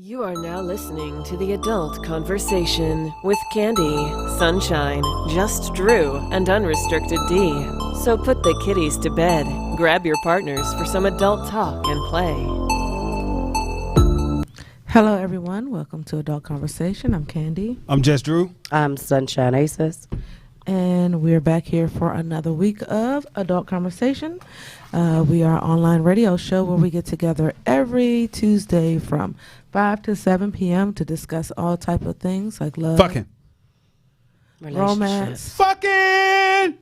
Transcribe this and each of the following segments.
You are now listening to the Adult Conversation with Candy, Sunshine, Just Drew, and Unrestricted D. So put the kiddies to bed, grab your partners for some adult talk and play. Hello, everyone. Welcome to Adult Conversation. I'm Candy. I'm Just Drew. I'm Sunshine Aces. And we're back here for another week of Adult Conversation. We are an online radio show where we get together every Tuesday from 5 to 7 p.m. to discuss all type of things like love, Fucking. romance. Fucking!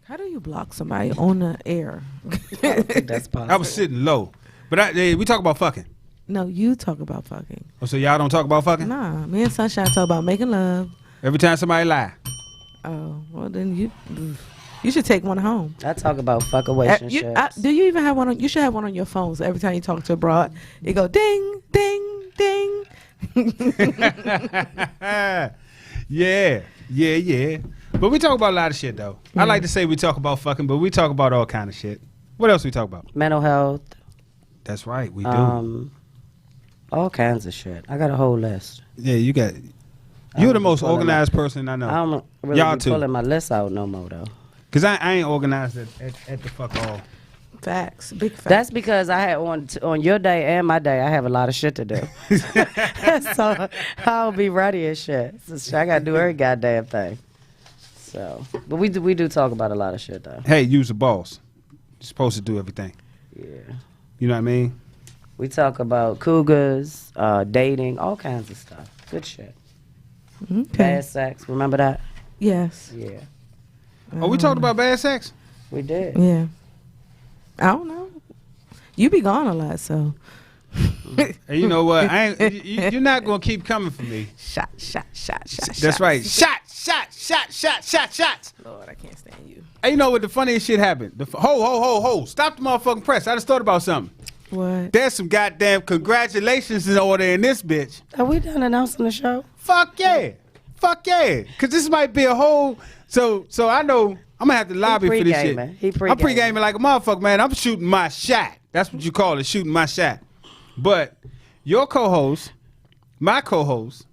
How do you block somebody on the air? I don't think that's possible. I was sitting low. But we talk about fucking. No, you talk about fucking. Oh, so y'all don't talk about fucking? Nah, me and Sunshine talk about making love. Every time somebody lie. Oh, well then you should take one home. I talk about fuckawation shit. Do you even have one on? You should have one on your phone. So every time you talk to a broad, it go ding, ding, ding. Yeah. But we talk about a lot of shit, though. I like to say we talk about fucking, but we talk about all kind of shit. What else we talk about? Mental health. That's right, we do. All kinds of shit. I got a whole list. Yeah, you're the most organized person I know. I don't really Y'all be too. pulling my list out no more, though. Because I ain't organized at the fuck all. Facts, big facts. That's because I had on your day and my day, I have a lot of shit to do. So I'll be ready as shit. So I got to do every goddamn thing. So, but we do talk about a lot of shit, though. Hey, you's a boss. You're supposed to do everything. Yeah. You know what I mean? We talk about cougars, dating, all kinds of stuff. Good shit. Okay. Bad sex. Remember that? Yes. Yeah. Oh, we talked about bad sex? We did. Yeah. I don't know. You be gone a lot, so. Hey, you know what? You're not going to keep coming for me. Shot. That's right. Shots. Lord, I can't stand you. Hey, you know what? The funniest shit happened. Ho. Stop the motherfucking press. I just thought about something. What? There's some goddamn congratulations in order in this bitch. Are we done announcing the show? Fuck yeah. Because this might be a whole... So I know I'm going to have to lobby for this shit. I'm pre-gaming like a motherfucker, man. I'm shooting my shot. That's what you call it, shooting my shot. But your co-host, my co-host,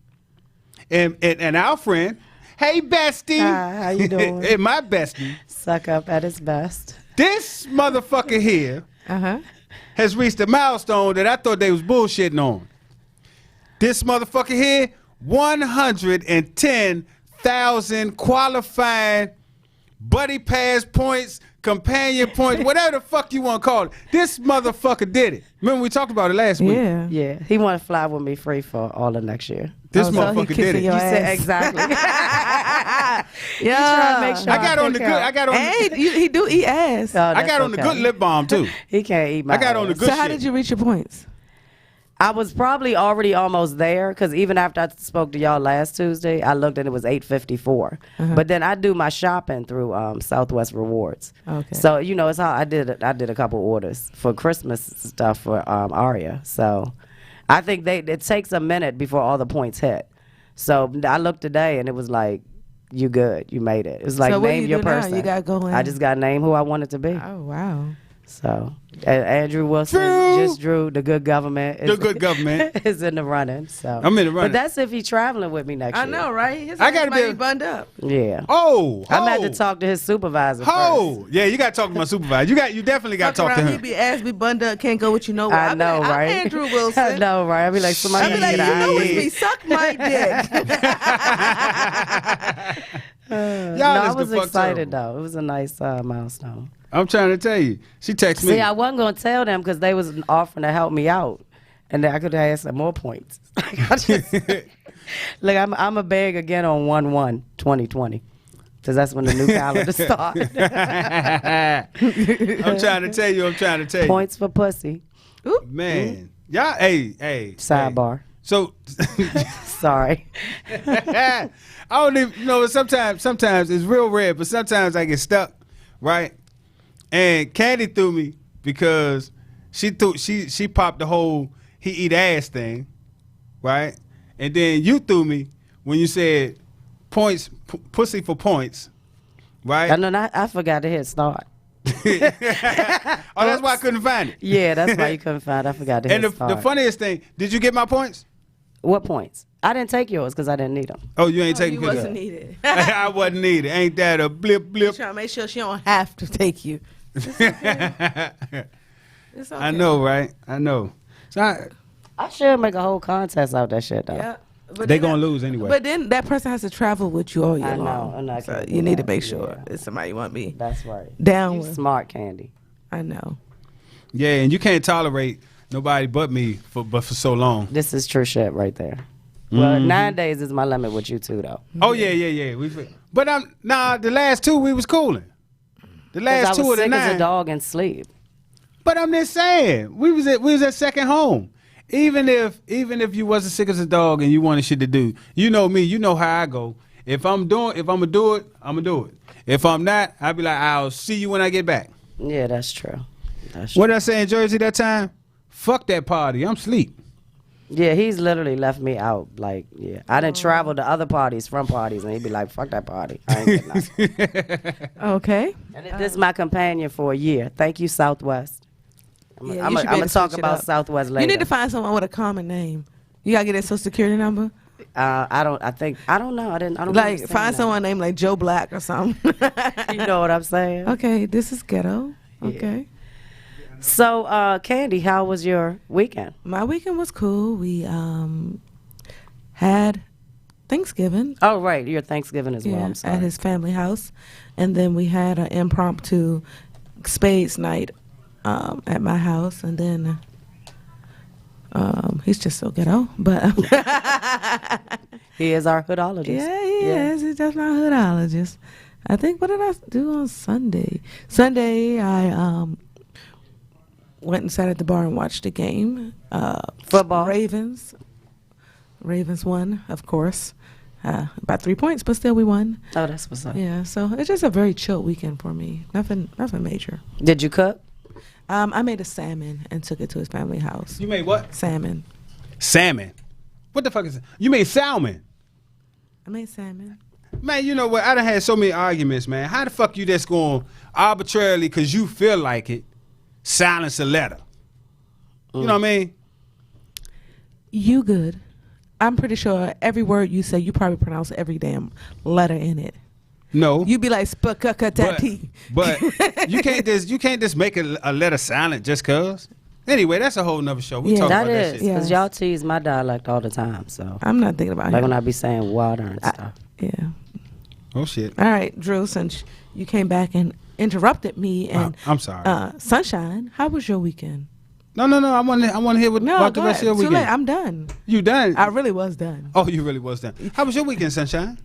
and our friend, hey, bestie. Hi, how you doing? And my bestie. Suck up at his best. This motherfucker here has reached a milestone that I thought they was bullshitting on. This motherfucker here, 110,000 qualifying buddy pass points, companion points, whatever the fuck you want to call it. This motherfucker did it. Remember we talked about it last week? Yeah. Yeah, he want to fly with me free for all of next year. This So he motherfucker did it. kicking your You said ass. exactly. Yeah. trying to make sure I got on the good. I got on. Hey, he do eat ass. I got on the good lip balm too. He can't eat my I got on the ass. good So how shit. did you reach your points? I was probably already almost there because even after I spoke to y'all last Tuesday, I looked and it was 854. But then I do my shopping through Southwest Rewards. Okay. So it's how I did a couple orders for Christmas stuff for Aria. So I think it takes a minute before all the points hit. So I looked today and it was like, you good, you made it. It was like So what name you your do now? person. You gotta go in. I just got to name who I want it to be. Oh wow. So Andrew Wilson, just Drew, the good government. The good government. is in the running. So I'm in the running. But that's if he's traveling with me next year. I know, right? His I ass gotta might be- be bunned up. Yeah. Oh, I'm had to talk to his supervisor Oh, yeah, you got to talk to my supervisor. You definitely got to Fuck talk to around, him. He be ass be bunned up, can't go with you nowhere. I know, I'm right? Andrew Wilson. I know, right? I'd be like, I somebody be like, get you out know of it's here. me. Suck my dick. No, I is the was fuck excited terrible. though. It was a nice milestone. I'm trying to tell you. She texted me. See, I wasn't gonna tell them because they was offering to help me out, and then I could have had some more points. Look, I'm a beg again on 1/1/2020, because that's when the new calendar starts. I'm trying to tell you. Points for pussy. Man. Y'all, hey. Sidebar. Hey. So, Sorry. I don't even, sometimes it's real rare, but sometimes I get stuck, right? And Candy threw me because she popped the whole he eat ass thing, right? And then you threw me when you said points, pussy for points, right? I forgot to hit start. Oh, that's why I couldn't find it. Yeah, that's why you couldn't find. I forgot to And hit the start. funniest thing, did you get my points? What points? I didn't take yours because I didn't need them. Oh, you ain't taking You pictures. wasn't needed. I wasn't needed. Ain't that a blip blip? Trying to make sure she don't have to take you. It's okay. It's okay. I know, right? I know. So I should make a whole contest out that shit though. Yeah. But they then gonna lose anyway. But then that person has to travel with you all year I know, long. and I So can't do you need to that. make sure Yeah. it's somebody you want to be That's right. down You with. smart, Candy. I know. Yeah, and you can't tolerate nobody but me for so long. This is true shit right there. Well, 9 days is my limit with you too, though. Oh yeah. But the last two we was cooling. The 'Cause last I two was of the sick as a 9. dog and sleep. But I'm just saying, we was at second home. Even if you wasn't sick as a dog and you wanted shit to do, you know me, you know how I go. If I'm gonna do it, I'm gonna do it. If I'm not, I'll be like, I'll see you when I get back. Yeah, that's true. That's true. What did I say in Jersey that time? Fuck that party. I'm asleep. Yeah, he's literally left me out. Like, yeah. I didn't travel to other parties from parties, and he'd be like, fuck that party. I ain't getting nothing. Okay. And this is my companion for a year. Thank you, Southwest. Yeah, I'm you should be going able to to talk switch it about up. Southwest later. You need to find someone with a common name. You gotta get their social security number. I don't know. I don't Like understand find that. someone named like Joe Black or something. You know what I'm saying? Okay, this is ghetto. Okay. So, Candy, how was your weekend? My weekend was cool. We had Thanksgiving. Oh, right. Your Thanksgiving as well. I'm sorry. at his family house, and then we had an impromptu spades night at my house, and then he's just so ghetto, but He is our hoodologist. yeah, he is. He's just my hoodologist. I think, what did I do on Sunday? Sunday, I went and sat at the bar and watched the game. Football. Ravens won, of course, by 3 points, but still we won. Oh, that's what's up. Yeah, so it's just a very chill weekend for me. Nothing major. Did you cook? I made a salmon and took it to his family house. You made what? Salmon. Salmon. What the fuck is it? You made salmon. I made salmon. Man, you know what? I done had so many arguments, man. How the fuck you just going arbitrarily because you feel like it, silence a letter? You know what I mean? You good. I'm pretty sure every word you say, you probably pronounce every damn letter in it. No. You be like, spakakatati. But you can't just make a letter silent just cause. Anyway, that's a whole nother show. We Yeah. talk That about that is, shit. because Yes. y'all tease my dialect all the time. So, I'm not thinking about like him. when I be saying water and stuff. Yeah. Oh shit. All right, Drew, since you came back and interrupted me and I'm sorry. Sunshine, how was your weekend? No. I want to hear what No, about go the rest ahead. of your Too late. weekend. I'm done. You done? I really was done. Oh, you really was done. How was your weekend, Sunshine?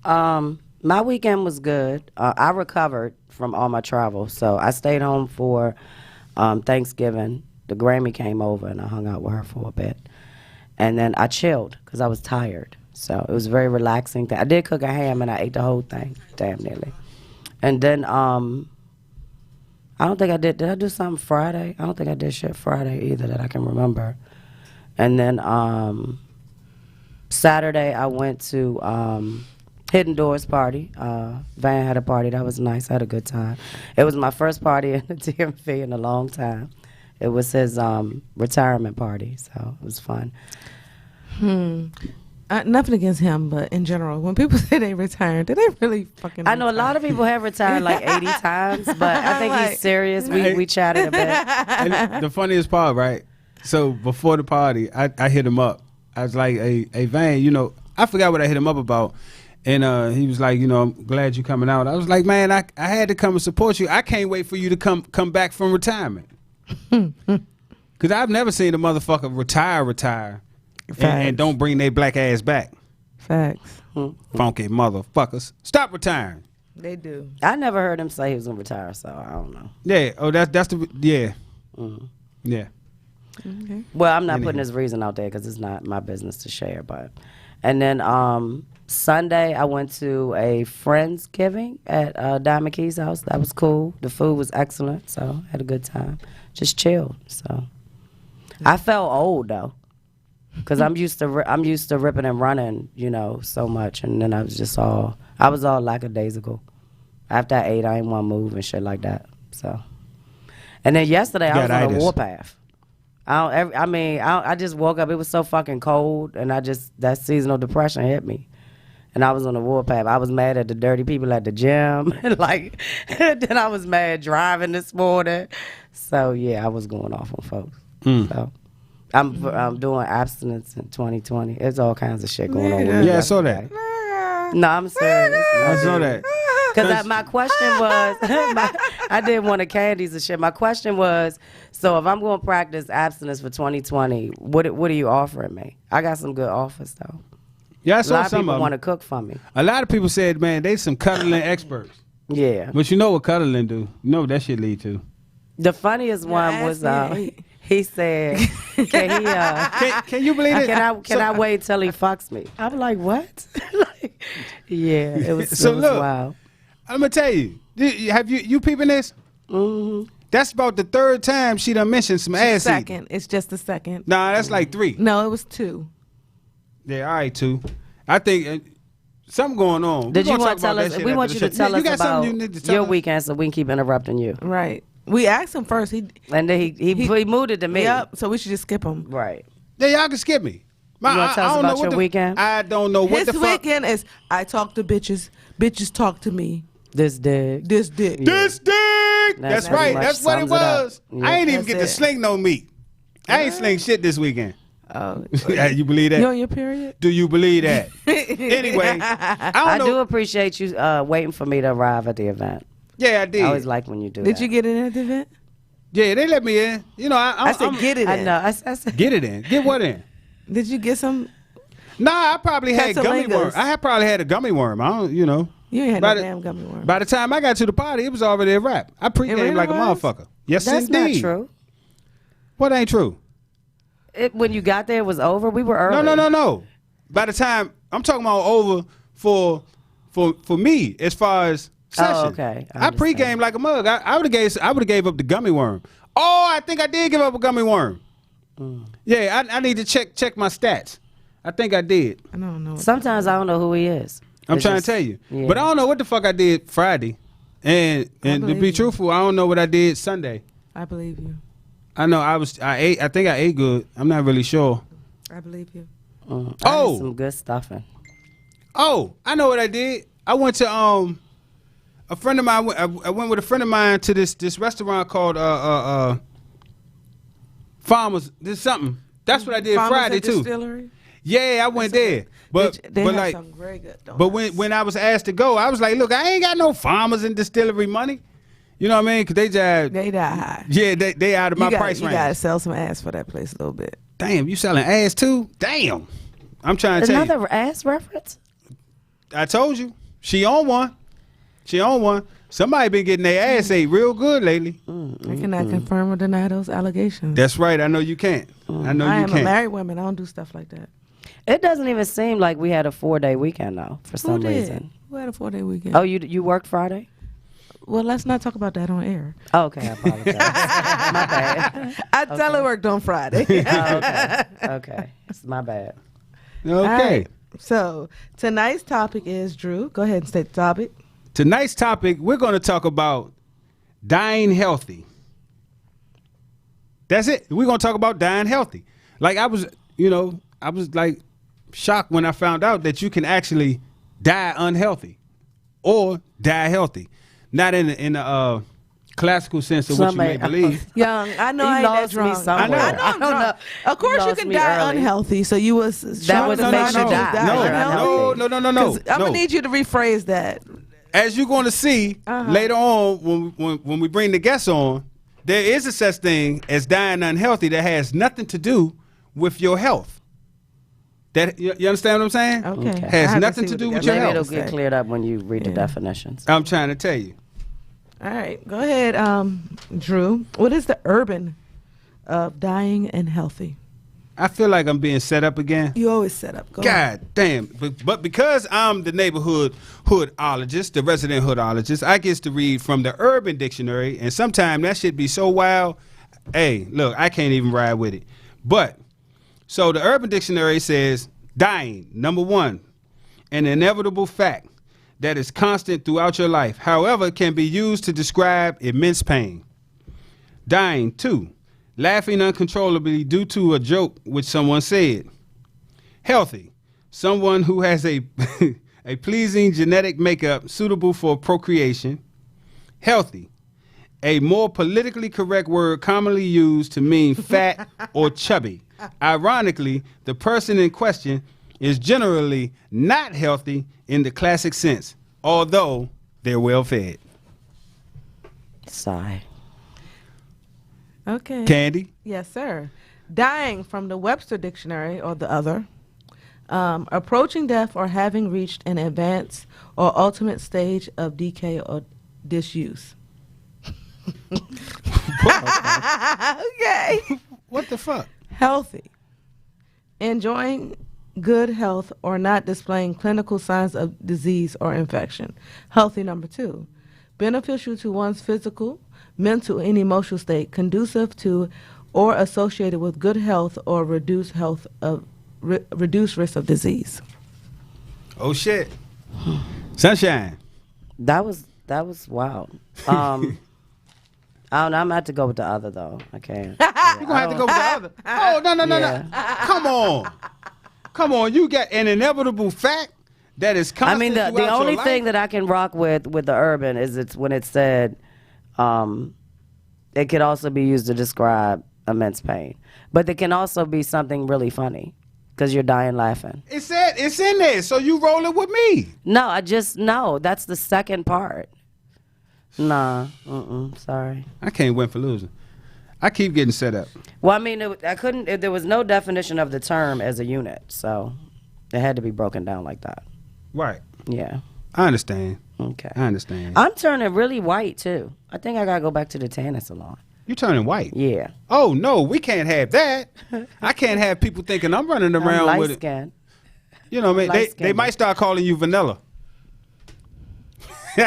My weekend was good. I recovered from all my travel, so I stayed home for Thanksgiving. The Grammy came over, and I hung out with her for a bit, and then I chilled because I was tired. So it was a very relaxing thing. I did cook a ham, and I ate the whole thing, damn nearly. And then I don't think I did. Did I do something Friday? I don't think I did shit Friday either that I can remember. And then Saturday I went to Hidden Doors party. Van had a party. That was nice. I had a good time. It was my first party in the DMV in a long time. It was his retirement party, so it was fun. Nothing against him, but in general, when people say they retired, do they really fucking? I know a lot of people have retired like 80 times, but I think he's serious. We chatted a bit. And the funniest part, right? So before the party, I hit him up. I was like, hey Van, you know, I forgot what I hit him up about. And he was like, you know, I'm glad you're coming out. I was like, man, I had to come and support you. I can't wait for you to come back from retirement. Because I've never seen a motherfucker retire and don't bring their black ass back. Facts. Funky motherfuckers. Stop retiring. They do. I never heard him say he was going to retire, so I don't know. Yeah. Oh, that's the, yeah. Yeah. Okay. Well, I'm not Anyhow. putting his reason out there because it's not my business to share. But, and then Sunday I went to a Friendsgiving at Diamond Key's house. That was cool. The food was excellent, so had a good time. Just chilled. So I felt old though, because I'm used to ripping and running, you know, so much, and then I was all lackadaisical. After I ate, I didn't want to move and shit like that. So, and then yesterday I was on a Got-itis. warpath. I just woke up. It was so fucking cold, and that seasonal depression hit me. And I was on a warpath. I was mad at the dirty people at the gym. Like, then I was mad driving this morning. So, yeah, I was going off on folks. So, I'm doing abstinence in 2020. There's all kinds of shit going on with me. Yeah, I saw that. No, I'm serious. I saw that. Because my question was, I did one of Candy's and shit. My question was, so if I'm going to practice abstinence for 2020, what are you offering me? I got some good offers, though. Yeah, I A saw lot of some people of want them. to cook for me. A lot of people said, man, they some cuddling experts. Yeah. But you know what cuddling do? You know what that shit lead to. The funniest one was he said, "Can he? Can you believe it? Can I wait till he fucks me?" I'm like, "What?" Like, yeah, it was So it was look, wild. I'm gonna tell you. Have you peeping this? Mm-hmm. That's about the third time she done mentioned some ass eating. Second. It's just the second. Nah, that's like 3. No, it was 2. Yeah, all right, 2. I think something going on. Did We you gonna want talk to tell about us? that shit We after want the you to show. tell You us got something about you need to tell your us? weekend, so we can keep interrupting you. Right. We asked him first. And then he moved it to me. Yep. So we should just skip him. Right. Yeah, y'all can skip me. You wanna tell us don't know about what your the- weekend? I don't know what His the fuck. weekend is I talk to bitches. Bitches talk to me. This dig. This dick. This dick. That's That's right. pretty much That's what it sums it up. was. Yeah. I ain't even That's get to it. sling no meat. I ain't sling shit this weekend. Oh, Yeah, you believe that? you on your period? Do you believe that? Anyway, I I don't do know. appreciate you waiting for me to arrive at the event. Yeah, I did. I always like when you do Did that. you get in at the event? Yeah, they let me in. You know, I said get it in. I know. I said, Get it in. Get what in? Did you get some? Nah, I probably had gummy Catalingas. worm. I had probably had a gummy worm. I don't, you know. You ain't had By no the- damn gummy worm. By the time I got to the party, it was already a wrap. I pregame really like a was? motherfucker. Yes, that's indeed. not true. What ain't true? When you got there, it was over. We were early. No. By the time I'm talking about over for me as far as session. Oh, okay. I I understand. pregame like a mug. I would have gave up the gummy worm. Oh, I think I did give up a gummy worm. Yeah, I need to check my stats. I think I did. I don't know. Sometimes I don't know who he is. I'm It's trying just- to tell you. yeah. But I don't know what the fuck I did Friday. And to believe be you. truthful, I don't know what I did Sunday. I believe you. I know I think I ate good. I'm not really sure. I believe you. I had Oh. some good stuffing. Oh, I know what I did. I went to a friend of mine. I went with a friend of mine to this restaurant called Farmers. This something. That's what I did Farmers Friday at too. Distillery? Yeah, I went there. But They but have like some very good donuts. but when I was asked to go, I was like, look, I ain't got no Farmers and Distillery money. You know what I mean? Cause they just they die high. yeah they out of my price You range. gotta sell some ass for that place a little bit. Damn, you selling ass too? Damn. I'm trying to tell you. Another ass reference? I told you. She on one. Somebody been getting their ass ate real good lately. I cannot confirm or deny those allegations. That's right. I know you can't. I know I you am a can't. married woman. I don't do stuff like that. It doesn't even seem like we had a 4-day weekend though, for Who some did? reason. Who had a 4-day weekend? Oh, you worked Friday? Well, let's not talk about that on air. Oh, okay, I apologize. My bad. I teleworked on Friday. Oh, okay, it's my bad. Okay. All right. So tonight's topic is Drew. Go ahead and state the topic. Tonight's topic, we're going to talk about dying healthy. That's it. We're going to talk about dying healthy. Like I was like shocked when I found out that you can actually die unhealthy or die healthy. Not in the classical sense of what you may believe. Young, I know He I ain't that lost me drunk. somewhere. I know I'm I don't drunk. know. Of course, you lost can me die early. unhealthy. So you was That was no, makes no, you no, die. no, You're no, unhealthy. no. I'm No. gonna need you to rephrase that. As you're going to see later on when we bring the guests on, there is a such thing as dying unhealthy that has nothing to do with your health. That you understand what I'm saying? Okay. Okay. I Has have to nothing see to what do the with guys your Maybe have health. to it'll get say. cleared up when you read the Yeah. definitions. I'm trying to tell you. All right, go ahead, Drew. What is the urban of dying and healthy? I feel like I'm being set up again. You always set up. Go ahead. God damn. But because I'm the neighborhood hoodologist, the resident hoodologist, I get to read from the Urban Dictionary, and sometimes that shit be so wild. Hey, look, I can't even ride with it. But, so the Urban Dictionary says, dying, number one, an inevitable fact. that is constant throughout your life. However, can be used to describe immense pain. Dying. 2, laughing uncontrollably due to a joke which someone said. Healthy. Someone who has a a pleasing genetic makeup suitable for procreation. Healthy. A more politically correct word commonly used to mean fat or chubby. Ironically, the person in question is generally not healthy in the classic sense, although they're well fed. Sigh. Okay. Candy? Yes, sir. Dying from the Webster Dictionary or the other. Approaching death or having reached an advanced or ultimate stage of decay or disuse. Okay. What the fuck? Healthy. Enjoying good health or not displaying clinical signs of disease or infection. Healthy number 2. Beneficial to one's physical, mental, and emotional state, conducive to or associated with good health or reduced reduced risk of disease. Oh shit. Sunshine. That was wild. I don't know. I'm gonna have to go with the other though. I can't. You're gonna have to go with the other. Oh no. Yeah. Come on. You got an inevitable fact that is constant. I mean, the throughout only your thing life? that I can rock with the urban is it's when it said, it could also be used to describe immense pain, but it can also be something really funny because you're dying laughing. It's in there, so you roll it with me. No, that's the second part. Nah, sorry. I can't win for losing. I keep getting set up. Well, I mean, there was no definition of the term as a unit, so it had to be broken down like that. Right. Yeah. I understand. Okay. I understand. I'm turning really white too. I think I gotta go back to the tanning salon. You turning white. Yeah. Oh no, we can't have that. I can't have people thinking I'm running around I'm with light it. skin. You know, man, they Light-skinned. might start calling you vanilla. She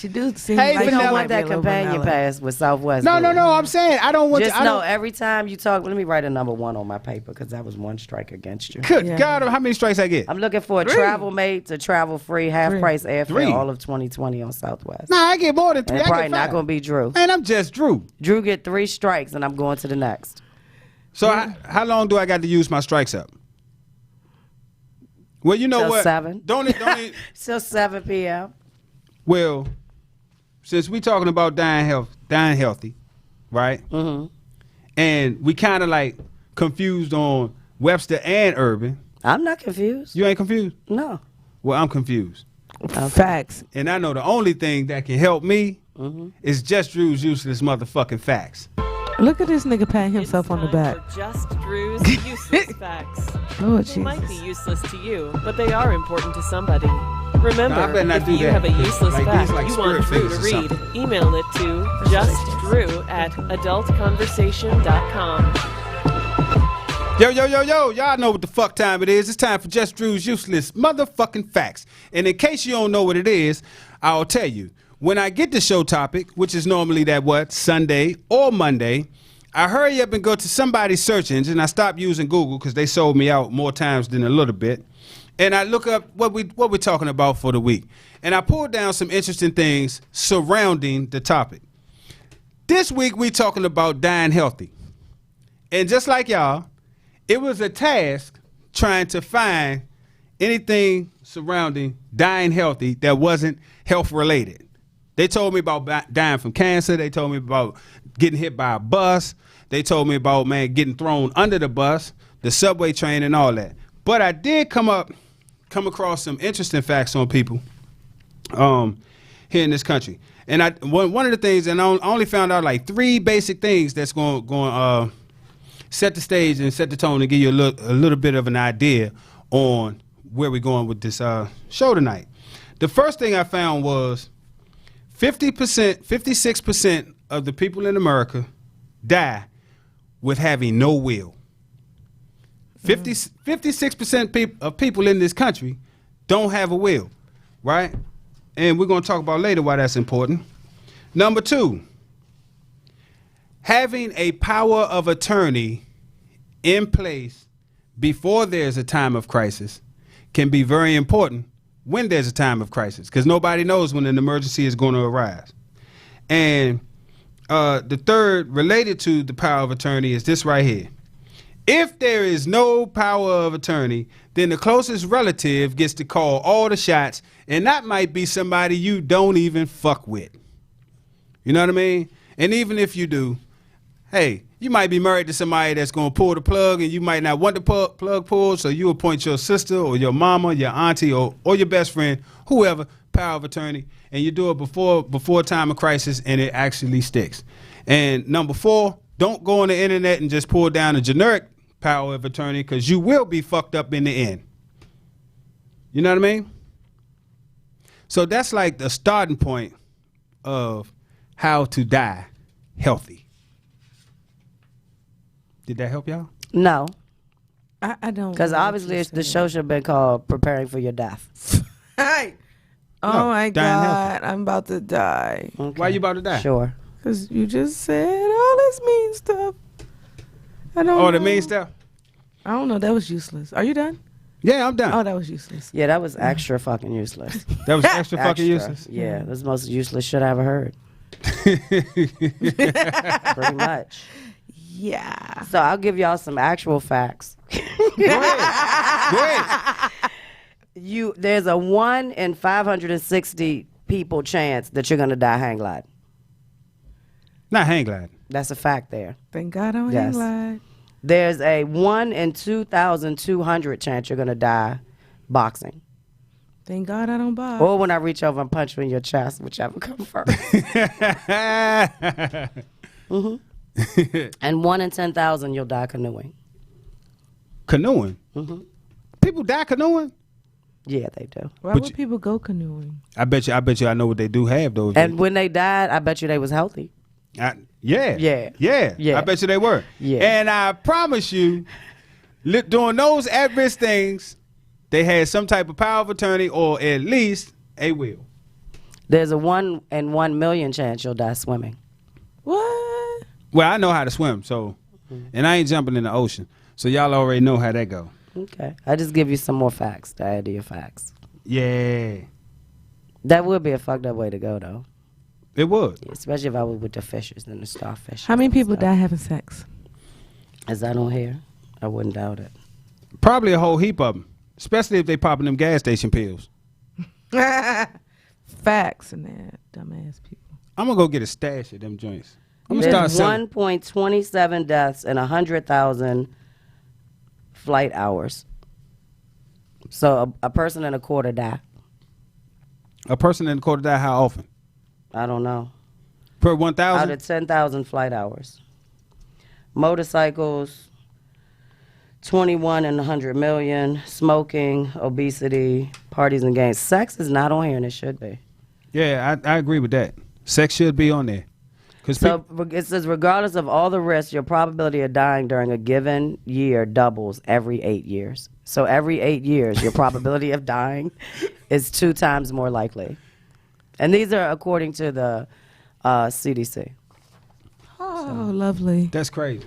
do seem Hey, like We she don't might want be a that little companion vanilla. pass with Southwest. No. do we? I'm saying I don't want Just to. know every time you talk. Let me write a number 1 on my paper because that was 1 strike against you. Good Yeah. God, how many strikes I get? I'm looking for a 3. travel mate to travel free, half 3. price airfare 3. all of 2020 on Southwest. Nah, I get more than 3. And I probably get not 5. gonna be Drew. Man, I'm just Drew. Drew get 3 strikes and I'm going to the next. So how long do I got to use my strikes up? Well, you know Till what? 7. Don't it? Till 7 p.m. Well, since we talking about dying healthy, right? Mm-hmm. And we kind of like confused on Webster and Urban. I'm not confused. You ain't confused? No. Well, I'm confused. Facts. And I know the only thing that can help me is Just Drew's useless motherfucking facts. Look at this nigga patting himself It's on the time back. for Just Drew's useless facts. Oh, They might be Jesus. useless to you, but they are important to somebody. Remember, No, I better not if do you that. have a useless Like fact these, like, you want spirit Drew to figures or read, something. email it to justdrew@adultconversation.com. Yo, y'all know what the fuck time it is. It's time for Just Drew's useless motherfucking facts. And in case you don't know what it is, I'll tell you. When I get the show topic, which is normally Sunday or Monday, I hurry up and go to somebody's search engine. I stop using Google because they sold me out more times than a little bit. And I look up what we're talking about for the week. And I pulled down some interesting things surrounding the topic. This week we talking about dying healthy. And just like y'all, it was a task trying to find anything surrounding dying healthy that wasn't health related. They told me about dying from cancer. They told me about getting hit by a bus. They told me about, man, getting thrown under the bus, the subway train, and all that. But I did come across some interesting facts on people here in this country. And one of the things, and I only found out like 3 basic things that's going to set the stage and set the tone and give you a little bit of an idea on where we're going with this show tonight. The first thing I found was 56% of the people in America die with having no will. 56% of people in this country don't have a will, right? And we're going to talk about later why that's important. Number 2, having a power of attorney in place before there's a time of crisis can be very important when there's a time of crisis, because nobody knows when an emergency is going to arise. And the third, related to the power of attorney, is this right here. If there is no power of attorney, then the closest relative gets to call all the shots, and that might be somebody you don't even fuck with. You know what I mean? And even if you do, hey, you might be married to somebody that's going to pull the plug, and you might not want the plug pulled, so you appoint your sister or your mama, your auntie, or your best friend, whoever, power of attorney, and you do it before time of crisis, and it actually sticks. And number 4, don't go on the internet and just pull down a generic power of attorney, because you will be fucked up in the end. You know what I mean? So that's like the starting point of how to die healthy. Did that help y'all? No, I don't. because know what obviously you're the saying. show should have been called "Preparing for Your Death." Hey. Oh No, my dying God, I'm about to die. Okay. Why you about to die? Sure. Because you just said all this mean stuff. I don't know. Oh, the mean stuff? I don't know. That was useless. Are you done? Yeah, I'm done. Oh, that was useless. Yeah, that was extra fucking useless. That was extra fucking Extra. useless. Yeah, that's the most useless shit I ever heard. Pretty much. Yeah. So I'll give y'all some actual facts. Go ahead. There's a 1 in 560 people chance that you're gonna die hang glide. Not hang glide. That's a fact there. Thank God I don't Yes. hang glide. There's a 1 in 2,200 chance you're gonna die boxing. Thank God I don't box. Or when I reach over and punch you in your chest, whichever comes first. And 1 in 10,000 you'll die canoeing. Canoeing? Mhm. People die canoeing? Yeah, they do. Why but would you- people go canoeing? I bet you I know what they do have those. And when they died, I bet you they was healthy. Yeah. Yeah. I bet you they were. Yeah. And I promise you, doing those at-risk things, they had some type of power of attorney or at least a will. There's a 1 in 1 million chance you'll die swimming. What? Well, I know how to swim, so, and I ain't jumping in the ocean, so y'all already know how that go. Okay. I just give you some more facts to add to your facts. Yeah, That would be a fucked up way to go, though. it would. Especially if I was with the fishes and the starfish. How many and people stuff. die having sex? Is that on here? I wouldn't doubt it. Probably a whole heap of them, especially if they popping them gas station pills. Facts and that dumbass people. I'm gonna go get a stash of them joints. I'm gonna There's start selling. 1.27 deaths and 100,000 flight hours. So a person and a quarter die. A person in the quarter die how often? I don't know. Per Out 1,000? of 10,000 flight hours. Motorcycles, 21 in 100 million. Smoking, obesity, parties and games. Sex is not on here and it should be. Yeah, I agree with that. Sex should be on there. Cause So it says, regardless of all the risks, your probability of dying during a given year doubles every 8 years. So every 8 years, your probability of dying is 2 times more likely. And these are according to the CDC. Oh, lovely. that's crazy.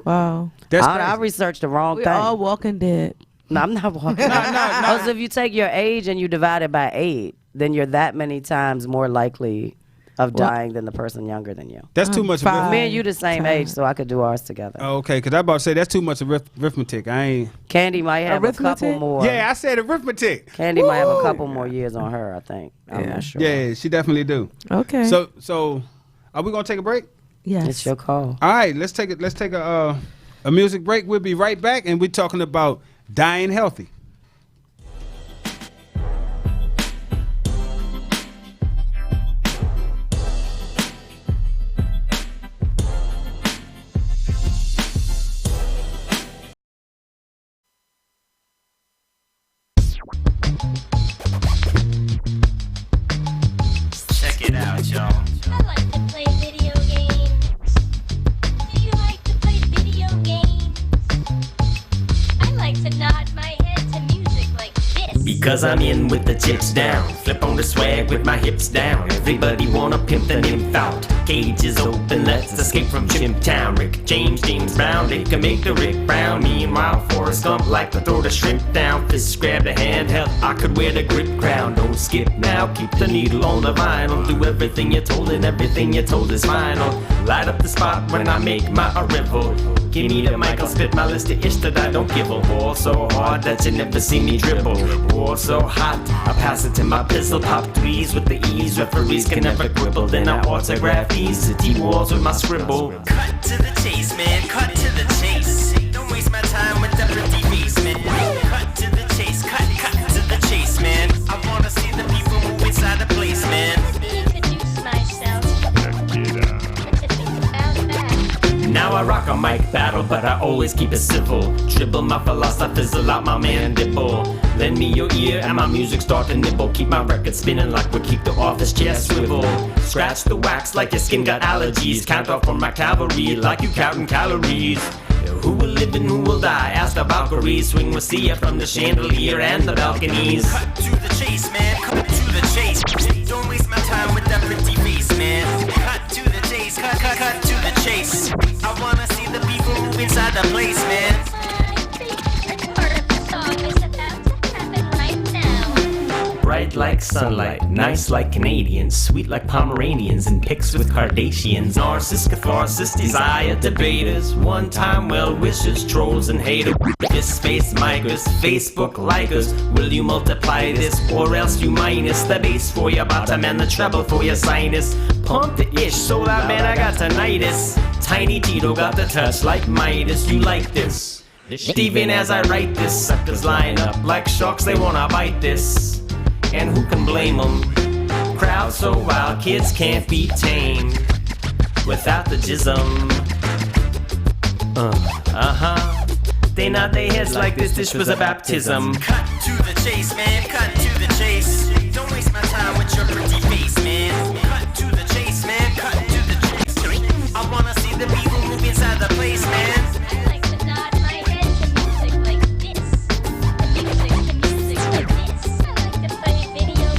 Wow. That's I crazy. researched the wrong We're thing. all Walking Dead. No, I'm not walking. Oh, so if you take your age and you divide it by 8, then you're that many times more likely of Well- dying than the person younger than you. That's too much. Five. Me and you the same age, times. so I could do ours together. Oh, okay, because I about to say that's too much arithmetic. I ain't. Candy might have a couple Arithmetic? more. Yeah, I said arithmetic. Candy might have a Woo! couple more years on her, I think. I'm Yeah. not sure. Yeah, she definitely do. Okay. So are we gonna take a break? yes. It's your call. All right, let's take a music break. We'll be right back, and we're talking about dying healthy. Check it out, y'all. I like to play video games. Do you like to play video games? I like to nod my head to music like this. cause I'm in with the chips down. Flip on the swag with my hips down. Everybody wanna pimp the nymph out. Cage is open, let's escape from Chimp Town. Rick James, James Brown, they can make the Rick Brown. Meanwhile, Forrest Gump like to throw the shrimp down. Fists grab the handheld, I could wear the grip crown. Don't skip now, keep the needle on the vinyl. Do everything you're told and everything you're told is final. Light up the spot when I make my arrival. Give me the mic, I'll spit my list of ish that I don't give a ball. So hard that you never see me dribble. War so hot, I pass it to my pistol. Pop threes with the ease, referees can never quibble. Then I autograph these city walls with my scribble. Cut to the chase, man, cut to the chase. Don't waste my time with that pretty face, man. Cut to the chase, cut to the chase, man. I wanna see the people move inside the place, man. Introduce myself. What to think about that? Now I rock a mic battle, but I always keep it civil. Dribble my philosophy, fizzle out my mandible. Lend me your ear and my music start to nibble. Keep my record spinning like we keep the office chair swivel. Scratch the wax like your skin got allergies. Count off from my cavalry like you counting calories. Who will live and who will die? Ask the Valkyries. Swing with see from the chandelier and the balconies. Cut to the chase, man. Cut to the chase. Don't waste my time with that pretty face, man. Cut to the chase. Cut to the chase. I wanna see the people move inside the place, man. I think part of the song is about to happen right now. Bright like sunlight, nice like Canadians, sweet like Pomeranians, and pics with Kardashians. Narciss, catharsis, desire, debaters, one-time well-wishers, trolls and haters. This space migrants, Facebook likers. Will you multiply this, or else you minus the bass for your bottom and the treble for your sinus? Pump the ish, so loud man I got tinnitus. Tiny Tito got the touch like Midas, you like this? Even as I write this, suckers line up like sharks, they wanna bite this. And who can blame them? Crowd so wild, kids can't be tamed without the jism. They nod their heads like this dish was a baptism. Cut to the chase, man, cut to the chase. Don't waste my time with your pretty face, man. Cut to the chase, man, cut to the chase. I wanna see the people move inside the place, man. I like to nod my head to music like this. The music like this. I like to play video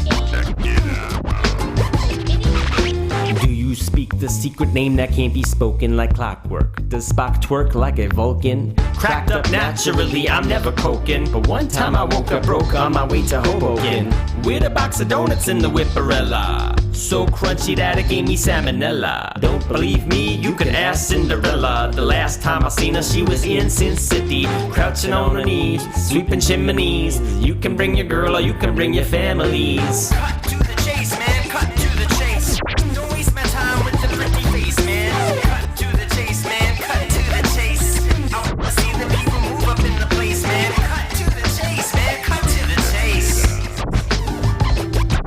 games. Do you speak the secret name that can't be spoken like clockwork? Does Spock twerk like a Vulcan? Cracked up naturally, I'm never coking. But one time I woke up broke on my way to Hoboken with a box of donuts in the Whipperella. So crunchy that it gave me salmonella. Don't believe me? You can ask Cinderella. The last time I seen her, she was in Sin City, crouching on her knees, sweeping chimneys. You can bring your girl or you can bring your families. Cut to the chase, man. Cut to the chase. Don't waste my time with the pretty face, man. Cut to the chase, man. Cut to the chase. I wanna see the people move up in the place, man. Cut to the chase, man. Cut to the chase.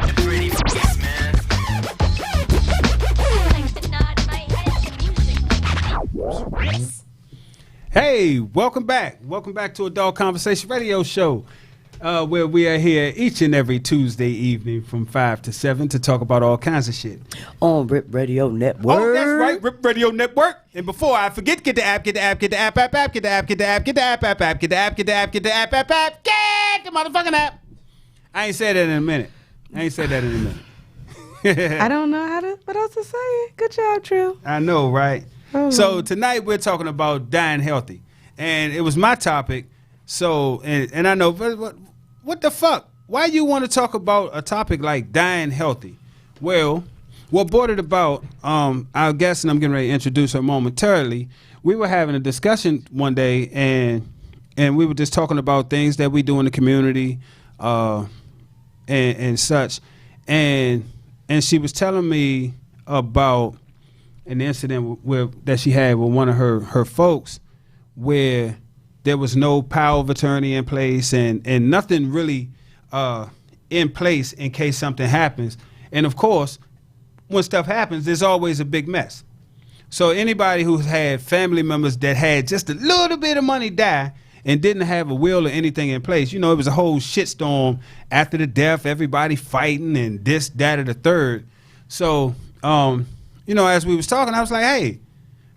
The pretty face, man. I like to nod my head to music like this. Hey, welcome back. Welcome back to Adult Conversation Radio Show, where we are here each and every Tuesday evening from 5 to 7 to talk about all kinds of shit. On Rip Radio Network. Oh, that's right, Rip Radio Network. And before I forget, get the app, get the app, get the app, app, app, get the app, get the app, get the app, app, app, get the app, get the app, get the app, app, app, get the motherfucking app. I ain't said that in a minute. I don't know what else to say. Good job, True. I know, right? Oh. So tonight we're talking about dying healthy, and it was my topic. So and I know, but what the fuck? Why you want to talk about a topic like dying healthy? Well, what brought it about? Our guest, and I'm getting ready to introduce her momentarily. We were having a discussion one day, and we were just talking about things that we do in the community, and such, and she was telling me about an incident that she had with one of her folks, where there was no power of attorney in place and nothing really in place in case something happens. And of course, when stuff happens, there's always a big mess. So anybody who's had family members that had just a little bit of money die and didn't have a will or anything in place, you know, it was a whole shitstorm after the death, everybody fighting and this, that, or the third. So, you know, as we was talking, I was like, hey,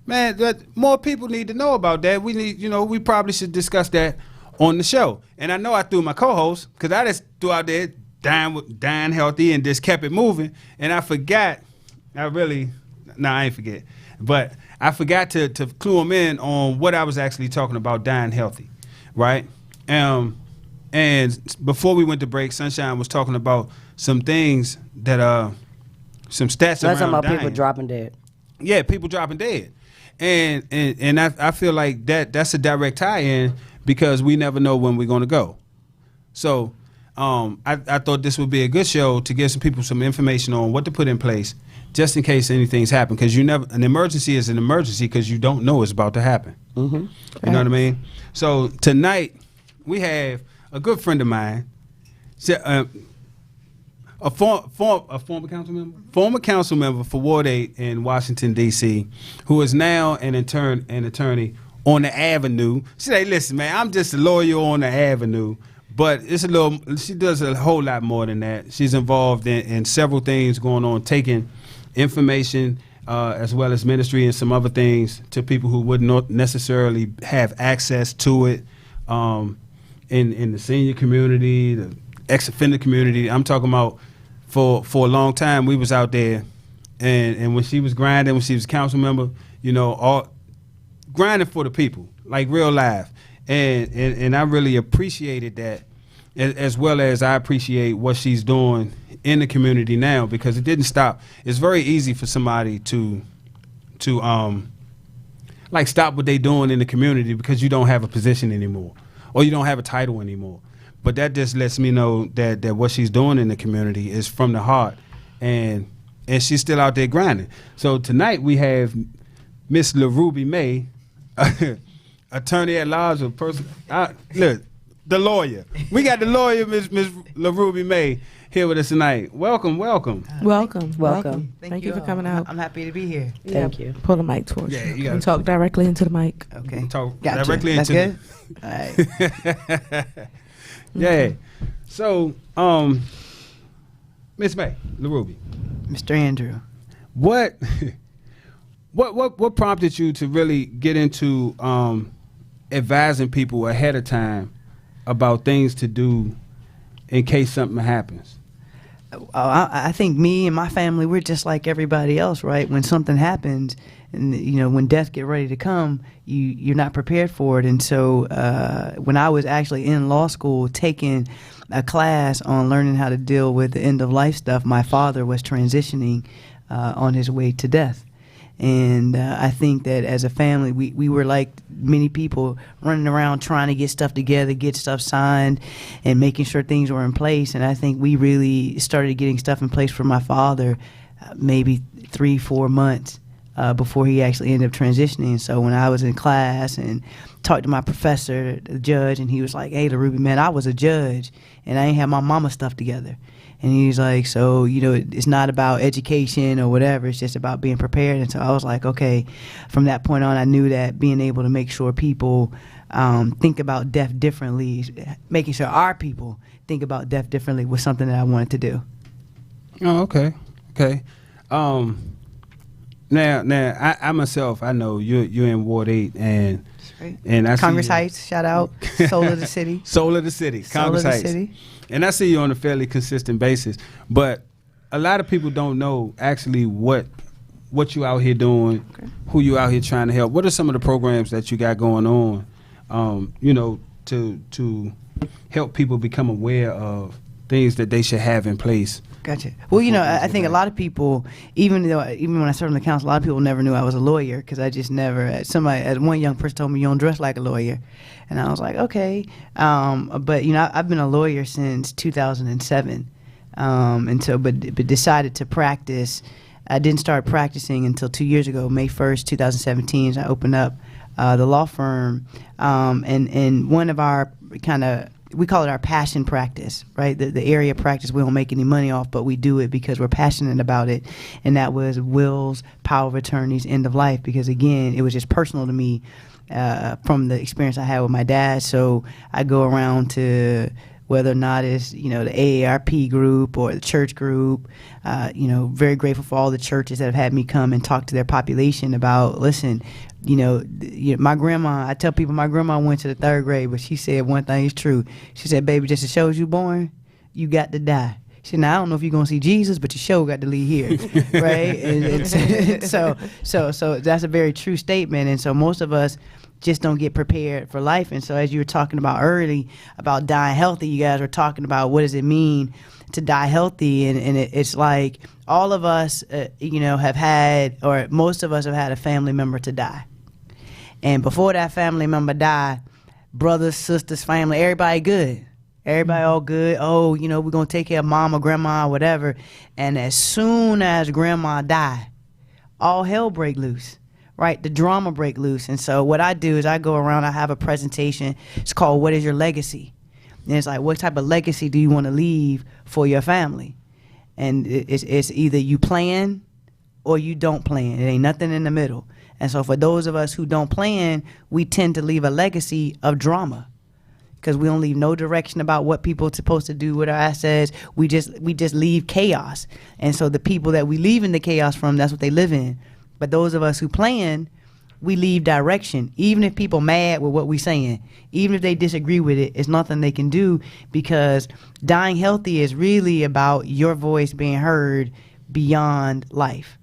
man, more people need to know about that. We need, you know, we probably should discuss that on the show. And I know I threw my co-host because I just threw out there dying healthy and just kept it moving. And I forgot. I ain't forget. But I forgot to clue them in on what I was actually talking about, dying healthy, right? And before we went to break, Sunshine was talking about some things that some stats That's around talking about dying. people dropping dead. Yeah, people dropping dead, and I feel like that's a direct tie-in because we never know when we're gonna go. So I thought this would be a good show to give some people some information on what to put in place just in case anything's happened. Because an emergency is an emergency because you don't know it's about to happen. Mm-hmm. You know what I mean? So tonight we have a good friend of mine, a former council member for Ward 8 in Washington D.C., who is now an attorney on the Avenue. She say, "Listen, man, I'm just a lawyer on the Avenue." But she does a whole lot more than that. She's involved in several things going on, taking information as well as ministry and some other things to people who wouldn't necessarily have access to it in the senior community, the ex-offender community. I'm talking about for a long time we was out there, and when she was grinding, when she was a council member, all grinding for the people, like real life. And I really appreciated that, as well as I appreciate what she's doing in the community now, because it didn't stop. It's very easy for somebody to stop what they're doing in the community because you don't have a position anymore or you don't have a title anymore. But that just lets me know that what she's doing in the community is from the heart, and she's still out there grinding. So tonight we have Miss LaRuby May, attorney at large of person. Look, the lawyer. We got the lawyer, Miss LaRuby May, here with us tonight. Welcome. Welcome. Thank you for coming out. I'm happy to be here. Thank you. Pull the mic towards Yeah, you. you gotta- And talk directly into the mic. Okay. Talk Gotcha. directly That's into good. All right. Yeah. So, Miss May, LaRuby, Mr. Andrew. what prompted you to really get into advising people ahead of time about things to do in case something happens? I think me and my family, we're just like everybody else, right? When something happens, and when death get ready to come, you're not prepared for it. And so when I was actually in law school taking a class on learning how to deal with the end of life stuff, my father was transitioning on his way to death. And I think that as a family, we were like many people running around trying to get stuff together, get stuff signed, and making sure things were in place. And I think we really started getting stuff in place for my father maybe 3-4 months before he actually ended up transitioning. So when I was in class and talked to my professor, the judge, and he was like, "Hey, LaRuby, man, I was a judge, and I ain't have my mama stuff together." And he's like, "So, it's not about education or whatever. It's just about being prepared." And so I was like, okay. From that point on, I knew that being able to make sure people think about death differently, making sure our people think about death differently was something that I wanted to do. Oh, okay. Now, I myself, I know you're in Ward 8, and Right. and I Congress see you, Heights, shout out, Soul of the City. Soul of the City, Soul Congress of the Heights. City. And I see you on a fairly consistent basis, but a lot of people don't know actually what you out here doing, who you out here trying to help. What are some of the programs that you got going on, to help people become aware of things that they should have in place? Gotcha. Well, I think a lot of people, even when I served on the council, a lot of people never knew I was a lawyer because I just never. One young person told me, "You don't dress like a lawyer," and I was like, "Okay." But I've been a lawyer since 2007, and so but decided to practice. I didn't start practicing until 2 years ago, May 1st, 2017. So I opened up the law firm, and one of our we call it our passion practice, right? The area of practice we don't make any money off, but we do it because we're passionate about it. And that was wills, power of attorneys, end of life, because again, it was just personal to me from the experience I had with my dad. So I go around to whether or not it's, the AARP group or the church group. Very grateful for all the churches that have had me come and talk to their population about, listen, my grandma, I tell people my grandma went to the 3rd grade, but she said one thing is true. She said, baby, just to show you born, you got to die. She said, now I don't know if you're going to see Jesus, but you sure got to leave here, right? And so that's a very true statement. And so most of us just don't get prepared for life. And so as you were talking about early about dying healthy, you guys were talking about what does it mean to die healthy. And it's like all of us, have had, or most of us have had a family member to die. And before that family member died, brothers, sisters, family, everybody good. Everybody all good. Oh, we're going to take care of mom or grandma or whatever. And as soon as grandma died, all hell break loose, right? The drama break loose. And so what I do is I go around, I have a presentation. It's called What is Your Legacy? And it's like, what type of legacy do you want to leave for your family? And it's either you plan or you don't plan. It ain't nothing in the middle. And so for those of us who don't plan, we tend to leave a legacy of drama, because we don't leave no direction about what people are supposed to do with our assets. We just leave chaos. And so the people that we leave in the chaos from, that's what they live in. But those of us who plan, we leave direction. Even if people mad with what we're saying, even if they disagree with it, it's nothing they can do, because dying healthy is really about your voice being heard beyond life.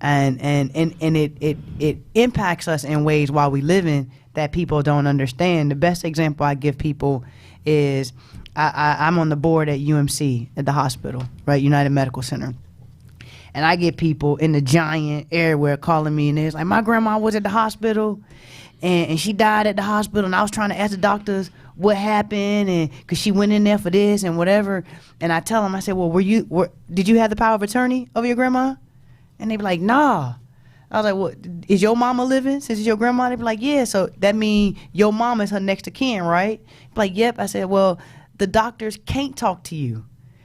And it impacts us in ways while we live in that people don't understand. The best example I give people is I'm on the board at UMC at the hospital, right, United Medical Center. And I get people in the giant everywhere calling me, and it's like, my grandma was at the hospital, and she died at the hospital, and I was trying to ask the doctors what happened, and because she went in there for this and whatever. And I tell them, I said, well, did you have the power of attorney over your grandma? And they be like, nah. I was like, well, is your mama living since it's your grandma? They be like, yeah. So that means your mama is her next of kin, right? Be like, yep. I said, well, the doctors can't talk to you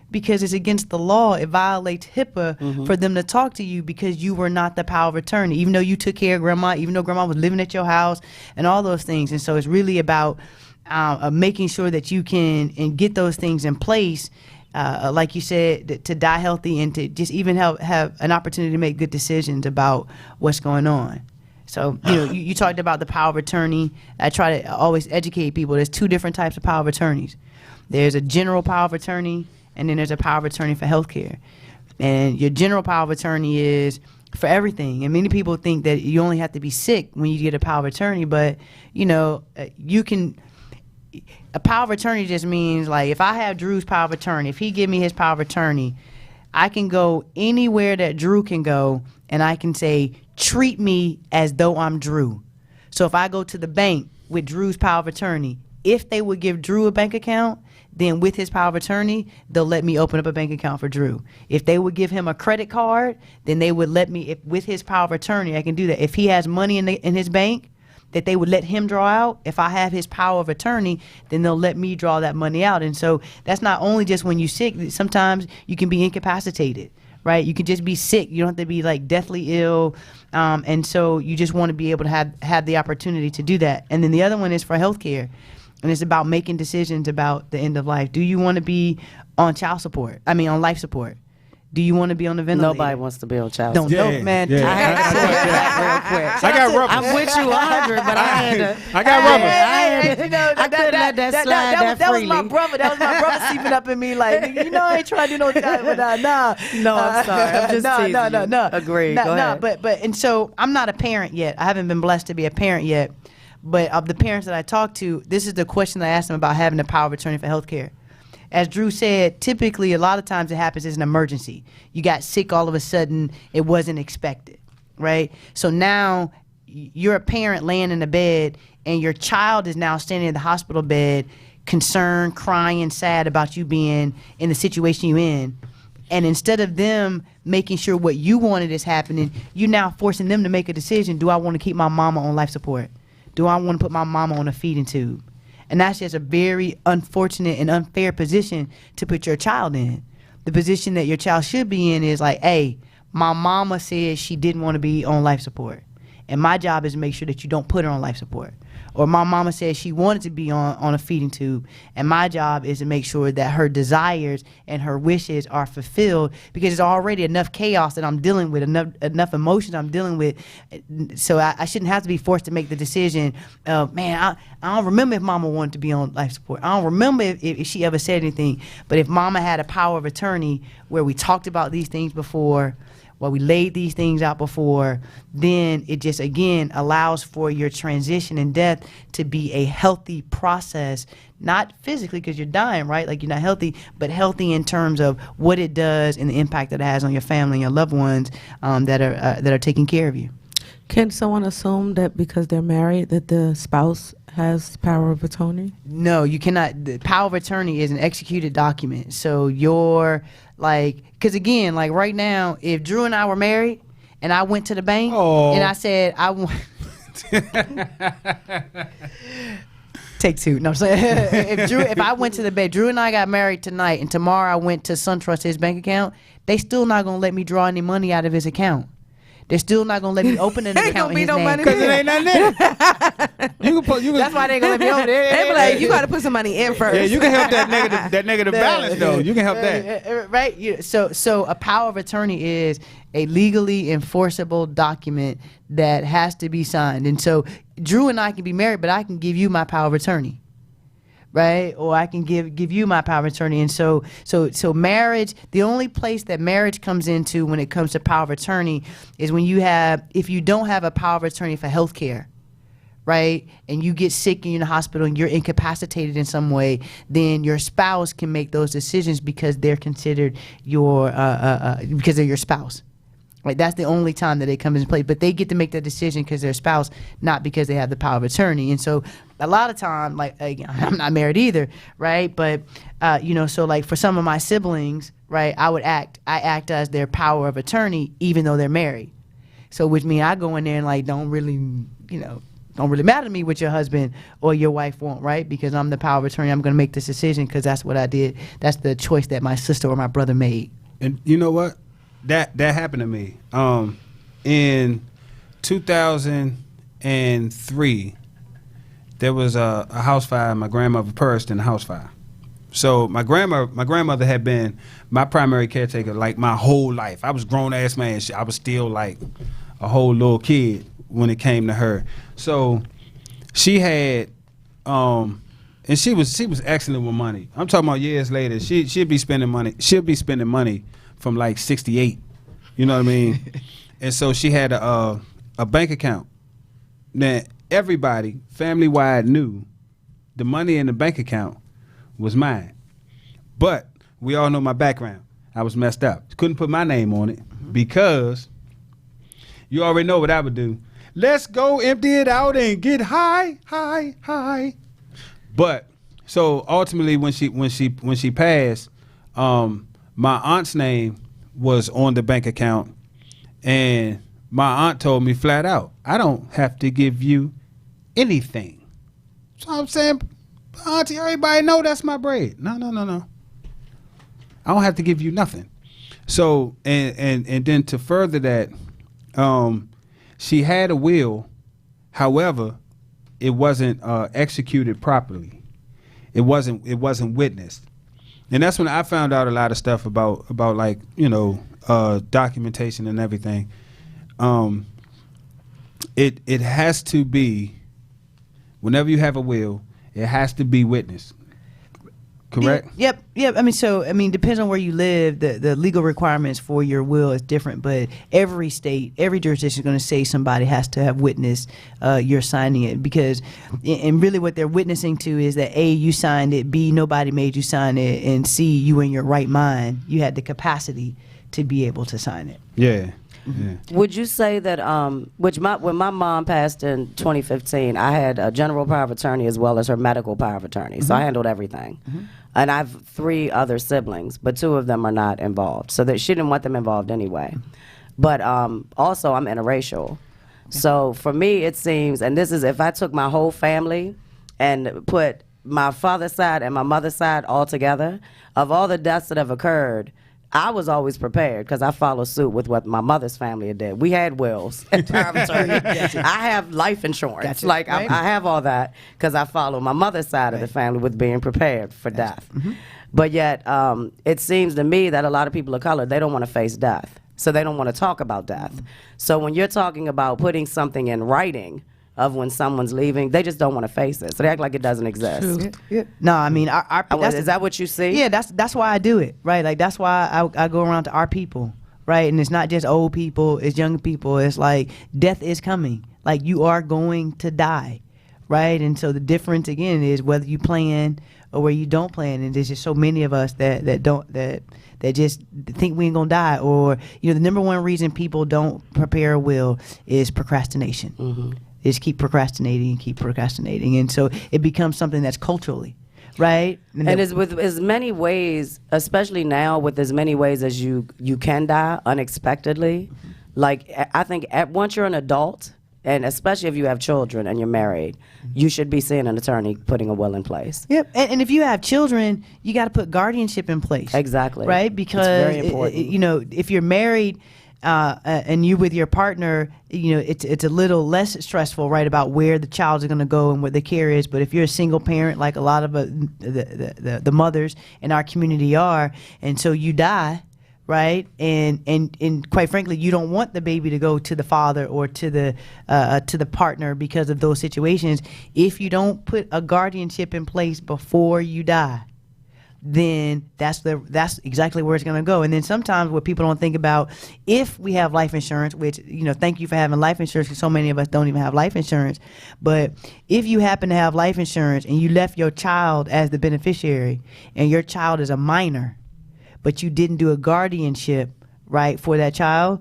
because it's against the law. It violates HIPAA for them to talk to you because you were not the power of attorney, even though you took care of grandma, even though grandma was living at your house and all those things. And so it's really about making sure that you can and get those things in place, like you said, to die healthy and to just even have an opportunity to make good decisions about what's going on. So, you talked about the power of attorney. I try to always educate people. There's 2 different types of power of attorneys. There's a general power of attorney, and then there's a power of attorney for healthcare. And your general power of attorney is for everything. And many people think that you only have to be sick when you get a power of attorney, but, you can... A power of attorney just means, like, if I have Drew's power of attorney, if he give me his power of attorney, I can go anywhere that Drew can go, and I can say, treat me as though I'm Drew. So if I go to the bank with Drew's power of attorney, if they would give Drew a bank account, then with his power of attorney, they'll let me open up a bank account for Drew. If they would give him a credit card, then they would let me, with his power of attorney, I can do that. If he has money in his bank, that they would let him draw out. If I have his power of attorney, then they'll let me draw that money out. And so that's not only just when you're sick. Sometimes you can be incapacitated, right? You can just be sick. You don't have to be like deathly ill. And so you just want to be able to have the opportunity to do that. And then the other one is for healthcare. And it's about making decisions about the end of life. Do you want to be on on life support? Do you want to be on the ventilator? Nobody wants to be on child Don't support. know, man. Yeah. I had to say that real quick. I got rubbers. I'm with you 100, but I had to. I got rubbers. I couldn't let that slide that was freely. my brother. That was my brother sleeping up in me like, I ain't trying to do no time, but nah. No, I'm sorry. I'm just teasing No. you. Agreed. Go ahead. But and so I'm not a parent yet. I haven't been blessed to be a parent yet. But of the parents that I talk to, this is the question I asked them about having the power of attorney for healthcare. As Drew said, typically a lot of times it happens as an emergency. You got sick all of a sudden, it wasn't expected, right? So now you're a parent laying in the bed and your child is now standing in the hospital bed, concerned, crying, sad about you being in the situation you're in. And instead of them making sure what you wanted is happening, you're now forcing them to make a decision. Do I want to keep my mama on life support? Do I want to put my mama on a feeding tube? And that's just a very unfortunate and unfair position to put your child in. The position that your child should be in is like, hey, my mama said she didn't want to be on life support. And my job is to make sure that you don't put her on life support. or my mama said she wanted to be on a feeding tube, and my job is to make sure that her desires and her wishes are fulfilled, because there's already enough chaos that I'm dealing with, enough emotions I'm dealing with. So I shouldn't have to be forced to make the decision of, man, I don't remember if mama wanted to be on life support. I don't remember if she ever said anything. But if mama had a power of attorney where we talked about these things before, well, we laid these things out before, then it just, again, allows for your transition and death to be a healthy process, not physically because you're dying, right? Like, you're not healthy, but healthy in terms of what it does and the impact that it has on your family and your loved ones that are taking care of you. Can someone assume that because they're married that the spouse has power of attorney? No, you cannot. The power of attorney is an executed document. So you're like, because again, like right now, if Drew and I were married and I went to the bank and I said, I want. Take two. No, I'm saying if I went to the bank, Drew and I got married tonight, and tomorrow I went to SunTrust, his bank account, they still not gonna let me draw any money out of his account. They're still not gonna let me open an account in his name because it ain't nothing in it. That's why they ain't gonna let me open it. They be like, you got to put some money in first. Yeah, you can help that negative balance though. You can help that. Right. So a power of attorney is a legally enforceable document that has to be signed. And so Drew and I can be married, but I can give you my power of attorney. Right? Or I can give you my power of attorney. And so marriage, the only place that marriage comes into when it comes to power of attorney is when if you don't have a power of attorney for health care, right? And you get sick and you're in the hospital and you're incapacitated in some way, then your spouse can make those decisions because they're considered because they're your spouse. Right, that's the only time that it comes into play. But they get to make that decision because they're spouse, not because they have the power of attorney. And so a lot of time, like, I'm not married either, right? But so like for some of my siblings, right, I act as their power of attorney even though they're married. So which means I go in there and like don't really matter to me what your husband or your wife want, right? Because I'm the power of attorney. I'm going to make this decision because that's what I did. That's the choice that my sister or my brother made. And you know what? That happened to me. In 2003, there was a house fire. My grandmother perished in a house fire. So my grandmother had been my primary caretaker like my whole life. I was a grown ass man. I was still like a whole little kid when it came to her. So she had, and she was excellent with money. I'm talking about years later. She'd be spending money. She'll be spending money from like 68, you know what I mean? And so she had a bank account. Now everybody, family-wide, knew the money in the bank account was mine. But we all know my background. I was messed up. Couldn't put my name on it because you already know what I would do. Let's go empty it out and get high. But so ultimately when she passed, my aunt's name was on the bank account, and my aunt told me flat out, I don't have to give you anything. So I'm saying, Auntie, everybody know that's my bread. No. I don't have to give you nothing. So, and then to further that, she had a will, however, it wasn't executed properly. It wasn't witnessed. And that's when I found out a lot of stuff about like, documentation and everything. It has to be, whenever you have a will, it has to be witnessed. Correct? Yep. Depends on where you live. The legal requirements for your will is different, but every state, every jurisdiction is going to say somebody has to have witnessed you're signing it, because, and really what they're witnessing to is that A, you signed it, B, nobody made you sign it, and C, you in your right mind, you had the capacity to be able to sign it. Yeah. Would you say that, when my mom passed in 2015, I had a general power of attorney as well as her medical power of attorney. So I handled everything. And I have 3 other siblings, but 2 of them are not involved. So that she didn't want them involved anyway. But also I'm interracial. So for me, it seems, and this is if I took my whole family and put my father's side and my mother's side all together, of all the deaths that have occurred, I was always prepared because I follow suit with what my mother's family did. We had wills and power of attorney. I have life insurance. Gotcha. Like Right. I have all that because I follow my mother's side of the family with being prepared for death. But yet, it seems to me that a lot of people of color, they don't want to face death. So they don't want to talk about death. So when you're talking about putting something in writing of when someone's leaving, they just don't want to face it. So they act like it doesn't exist. No, I mean, Is that what you see? Yeah, that's why I do it, right? Like that's why I go around to our people, right? And it's not just old people, it's young people. It's like death is coming. Like you are going to die, right? And so the difference again is whether you plan or where you don't plan. And there's just so many of us that just think we ain't gonna die, or the number one reason people don't prepare a will is procrastination. Is keep procrastinating, and so it becomes something that's culturally, right? And it's with as many ways, especially now, with as many ways as you can die unexpectedly. Like I think once you're an adult, and especially if you have children and you're married, you should be seeing an attorney putting a will in place. Yep, and if you have children, you got to put guardianship in place. Exactly. Right, because very important. if you're married and you with your partner, it's a little less stressful, right, about where the child is going to go and what the care is. But if you're a single parent, like a lot of the mothers in our community are, and so you die, right, and quite frankly, you don't want the baby to go to the father or to the partner because of those situations. If you don't put a guardianship in place before you die, then that's exactly where it's going to go. And then sometimes what people don't think about, if we have life insurance, which thank you for having life insurance, because so many of us don't even have life insurance, but if you happen to have life insurance and you left your child as the beneficiary and your child is a minor, but you didn't do a guardianship right for that child's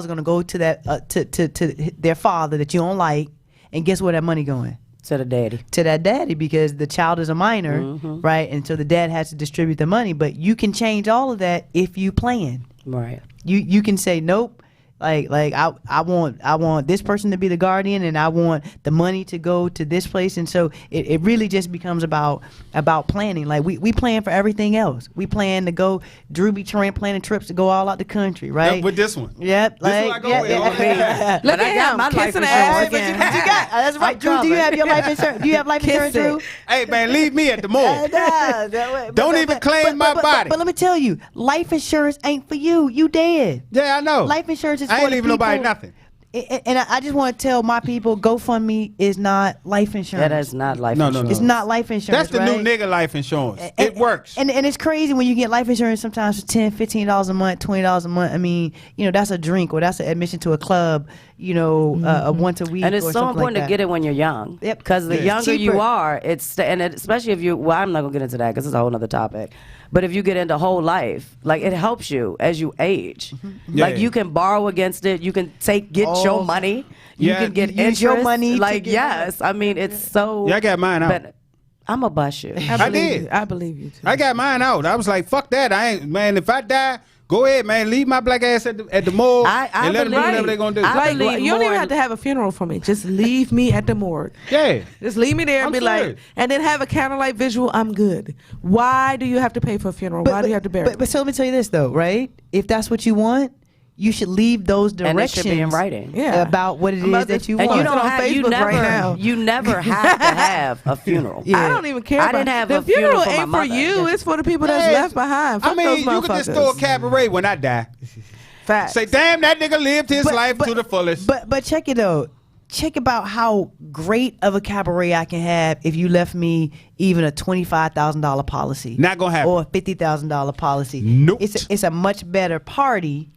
going to go to that to their father that you don't like, and guess where that money going? To the daddy. To that daddy, because the child is a minor, right? And so the dad has to distribute the money. But you can change all of that if you plan. Right. You can say nope. Like I want this person to be the guardian, and I want the money to go to this place. And so it really just becomes about planning. Like we plan for everything else. We plan to go. Drew be planning trips to go all out the country, right? With this one. Yep. This is what I go with. But I got my life kissing the insurance. ass again. But you got that's right, Drew. Do you have your life insurance? Do you have life insurance, Drew? Hey man, leave me at the morgue. Don't even claim my body. But let me tell you, life insurance ain't for you. You dead. Yeah, I know. Life insurance is I for ain't the leaving nobody people. nothing. And I just want to tell my people, GoFundMe is not life insurance. That is not life No, insurance. no. It's not life insurance. That's the right? new nigga life insurance. It works. And it's crazy when you get life insurance sometimes for $10, $15 a month, $20 a month. I mean, that's a drink or that's an admission to a club, once a week. And it's or so something important like to get it when you're young. Yep. Because the Yeah. younger Cheaper. you are, especially if you, well, I'm not going to get into that because it's a whole other topic. But if you get into whole life, like it helps you as you age. Like Yeah. you can borrow against it. You can get your money. You Yeah. can get You use your interest. money to Like, get yes. I mean, it's so. Yeah, I got mine out. But I'm going to bust you. I did. I believe you too. I got mine out. I was like, fuck that. If I die, go ahead, man. Leave my black ass at the morgue I and let them do believe- whatever they're going to do. I Like, believe you don't more even in- have to have a funeral for me. Just leave me at the morgue. Yeah. Just leave me there and I'm be like, serious. and then have a candlelight visual. I'm good. Why do you have to pay for a funeral? Why do you have to bury? But so let me tell you this though, right? If that's what you want, you should leave those And directions it should be in writing. Yeah. about what it I'm is about that to- you And want. you don't on have, you Facebook never, right now. you never have to have a funeral. Yeah. I don't even care. I about didn't have the a funeral for my ain't for mother. you. It's for the people that's Yeah, left behind. Fuck I mean, those you could just motherfuckers. throw a cabaret when I die. Facts. Say, damn, that nigga lived his But- life but- to the fullest. But check it out. Check about how great of a cabaret I can have if you left me even a $25,000 policy. Not gonna happen. Or a $50,000 policy. Nope. It's a much better party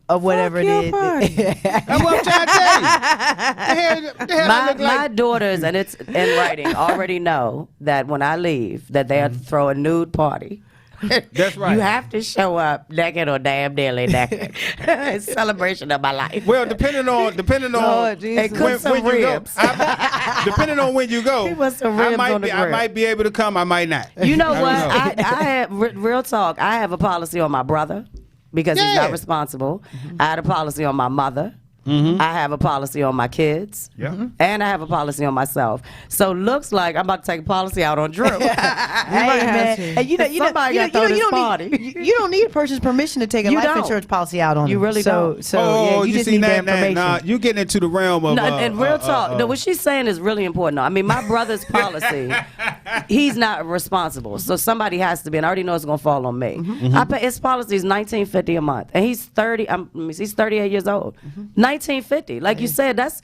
of whatever your it is. party. That's what I'm trying to tell you. The hell I My, look like? my daughters, and it's in writing, already know that when I leave, that they have to throw a nude party. That's right. You have to show up naked or damn nearly naked. It's a celebration of my life. Well, depending on Lord Jesus. And cook some when you go, ribs. depending on when you go, He wants some I ribs might on the be I grill. might be able to come. I might not. You know I what? don't know. I have real talk. I have a policy on my brother because he's Yeah. not responsible. I had a policy on my mother I have a policy on my kids. Yeah. And I have a policy on myself. So looks like I'm about to take a policy out on Drew. might have to. And you Somebody gotta throw this party. you don't need a person's permission to take a You life don't. insurance policy out on You them. really don't. So Oh, you just see need the that? information. Nah, you getting into the realm of No, and real talk, no, what she's saying is really important. Though. I mean, my brother's policy, he's not responsible, so somebody has to be. And I already know it's gonna fall on me. I pay his policy is $19.50 a month, and he's 30. He's 38 years old. $19.50, like you said, that's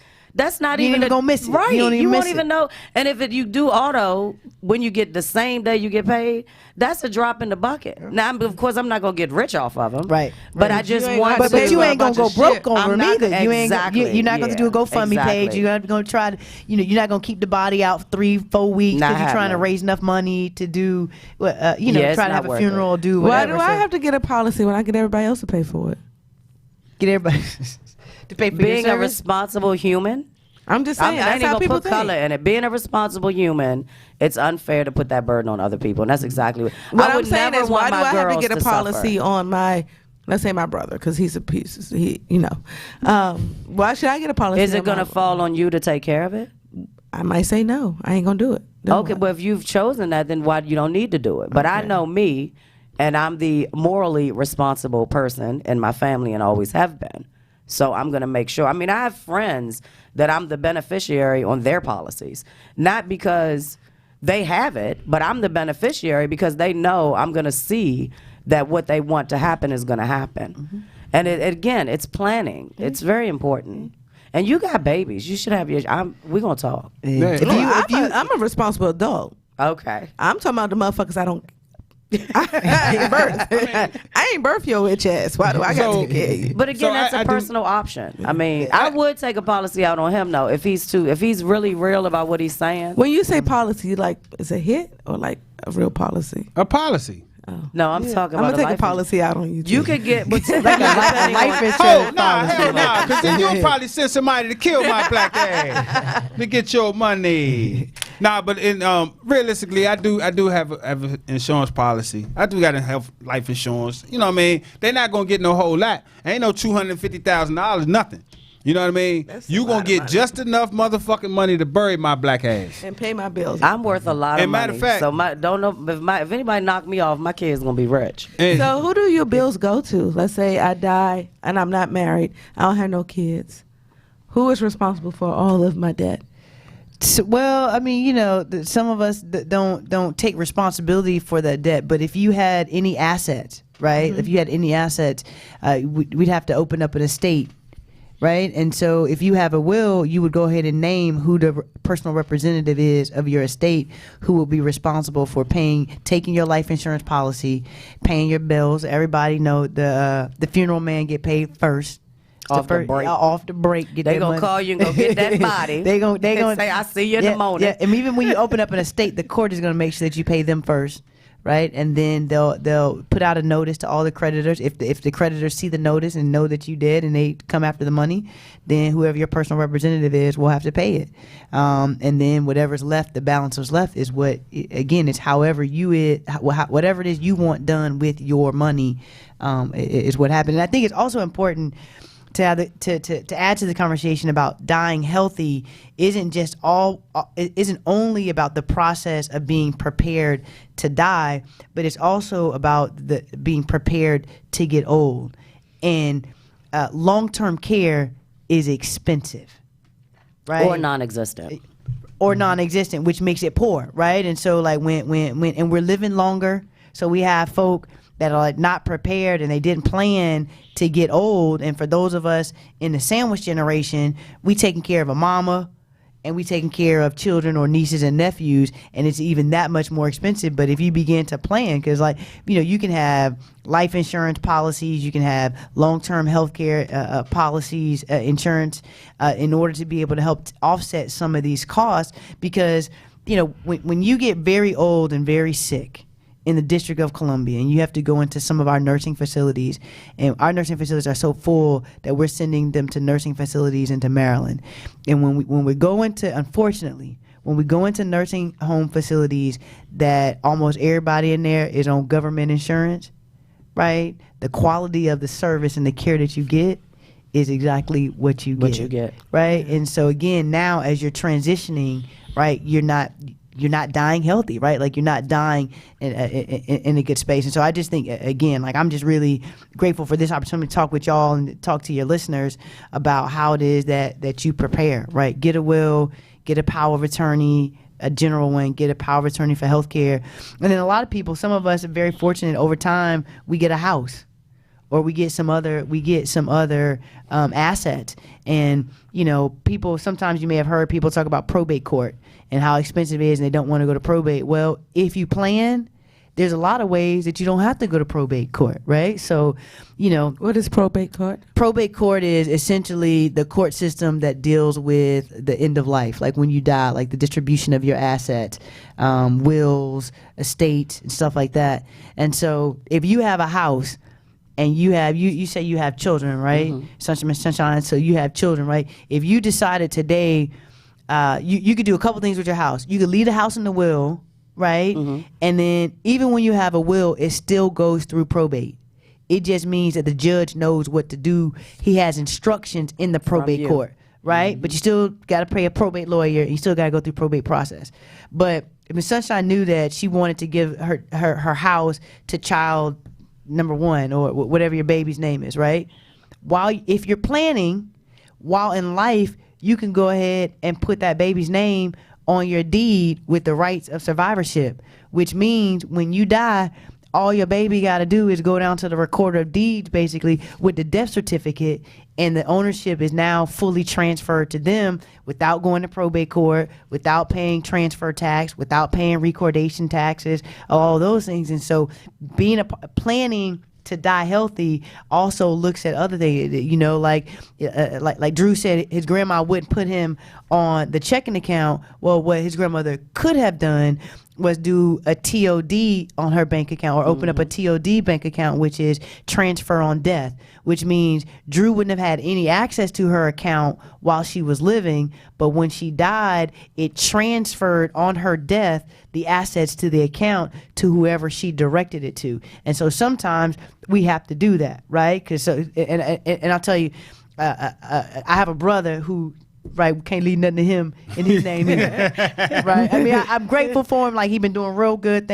not You ain't even even gonna miss it. Right, You don't even won't miss even it. know. And if you do auto when you get the same day you get paid, that's a drop in the bucket. Now, of course, I'm not gonna get rich off of him. Right, But right. I just You ain't want gonna to. But you a ain't gonna bunch go of broke shit. on I'm them not- either. exactly, You're not gonna do a GoFundMe page. exactly. You're not gonna try to, you're not gonna keep the body out 3-4 weeks Not because you're trying to happening. raise enough money to do, Yeah, try it's to not have a worth funeral, it. do Why whatever. do I So have to get a policy when I get everybody else to pay for it? get everybody to pay for your Being a service? responsible human. I'm just saying, I that's ain't how even people put color think. in it. Being a responsible human, it's unfair to put that burden on other people, and that's exactly what. What I I'm would saying never is, why want do my I have to girls get a policy suffer. on my, let's say my brother, because he's a piece, why should I get a policy? Is it on my- going to fall on you to take care of it? I might say no. I ain't gonna do it. Then Okay, what? but if you've chosen that, then why you don't need to do it? But I Okay. know me, and I'm the morally responsible person in my family, and always have been. So I'm going to make sure. I mean, I have friends that I'm the beneficiary on their policies, not because they have it, but I'm the beneficiary because they know I'm going to see that what they want to happen is going to happen. And again, it's planning. It's very important. And you got babies. You should have your. We're going to talk. Yeah. I'm a responsible adult. Okay. I'm talking about the motherfuckers I don't. I ain't birth. I ain't birth your bitch ass. Why do I got So- to take care of you? But again, So that's I a do- personal option. I mean, I would take a policy out on him though if he's really real about what he's saying. When you say policy, like is a hit or like a real policy? A policy. No, I'm talking I'm about gonna take a life policy out on you. You too. could get, but like a life Oh, insurance nah, policy. hell nah, because then you'll probably send somebody to kill my black ass to get your money. Nah, but realistically, I do have an insurance policy. I do got a health life insurance. You know what I mean? They're not gonna get no whole lot. Ain't no $250,000, nothing. You know what I mean? That's a You lot gonna of get money. just enough motherfucking money to bury my black ass. and pay my bills. I'm worth a lot of And money. matter of fact- so don't know if anybody knock me off, my kid's gonna be rich. And So who do your bills go to? Let's say I die and I'm not married. I don't have no kids. Who is responsible for all of my debt? Well, I mean, some of us don't take responsibility for that debt. But if you had any assets, right? If you had any assets, we'd have to open up an estate, right? And so, if you have a will, you would go ahead and name who the personal representative is of your estate, who will be responsible for taking your life insurance policy, paying your bills. Everybody know the funeral man get paid first. Off the break. Off the break. Get They that gonna money. call you and go get that body. they gonna say, "I see you in the morning." Yeah, and even when you open up an estate, the court is gonna make sure that you pay them first, right? And then they'll put out a notice to all the creditors. If the creditors see the notice and know that you did, and they come after the money, then whoever your personal representative is will have to pay it. And then whatever's left, the balance that's left is what. Again, it's whatever it is you want done with your money, is what happened. And I think it's also important to add to the conversation about dying healthy isn't only about the process of being prepared to die, but it's also about the being prepared to get old. And long-term care is expensive, right? Or non-existent. Or non-existent, which makes it poor, right? And so like when and we're living longer, so we have folk that are like not prepared and they didn't plan to get old. And for those of us in the sandwich generation, we taking care of a mama and we taking care of children or nieces and nephews, and it's even that much more expensive. But if you begin to plan, because you can have life insurance policies, you can have long-term healthcare policies, insurance, in order to be able to help offset some of these costs. Because when you get very old and very sick in the District of Columbia, and you have to go into some of our nursing facilities, and our nursing facilities are so full that we're sending them to nursing facilities into Maryland. And when we go into, unfortunately, when we go into nursing home facilities that almost everybody in there is on government insurance, right? The quality of the service and the care that you get is exactly what you get. What you get. Right? And so again, now as you're transitioning, right, you're not dying healthy, right? Like you're not dying in a good space. And so I just think, again, like I'm just really grateful for this opportunity to talk with y'all and talk to your listeners about how it is that you prepare, right? Get a will, get a power of attorney, a general one, get a power of attorney for healthcare. And then a lot of people, some of us are very fortunate over time, we get a house or we get some other asset. And, you know, people, sometimes you may have heard people talk about probate court and how expensive it is and they don't want to go to probate. Well, if you plan, there's a lot of ways that you don't have to go to probate court, right? So, you know. What is probate court? Probate court is essentially the court system that deals with the end of life, like when you die, like the distribution of your assets, wills, estate, and stuff like that. And so if you have a house and you have, you say you have children, right? Sunshine, so you have children, right? If you decided today, you could do a couple things with your house. You could leave the house in the will, right? And then even when you have a will, it still goes through probate. It just means that the judge knows what to do. He has instructions in the probate court, right? But you still got to pay a probate lawyer. You still got to go through probate process. But Miss Sunshine knew that she wanted to give her house to child number one or whatever your baby's name is, right? If you're planning, while in life, you can go ahead and put that baby's name on your deed with the rights of survivorship, which means when you die, all your baby got to do is go down to the recorder of deeds, basically, with the death certificate, and the ownership is now fully transferred to them without going to probate court, without paying transfer tax, without paying recordation taxes, all those things. And so being planning to die healthy also looks at other things, you know, like Drew said, his grandma wouldn't put him on the checking account. Well, what his grandmother could have done was do a TOD on her bank account or open up a TOD bank account, which is transfer on death, which means Drew wouldn't have had any access to her account while she was living, but when she died, it transferred on her death the assets to the account to whoever she directed it to. And so sometimes we have to do that, right? Because and I'll tell you, I have a brother who, right, we can't leave nothing to him in his name either. Right? I mean, I'm grateful for him. Like, he been doing real good.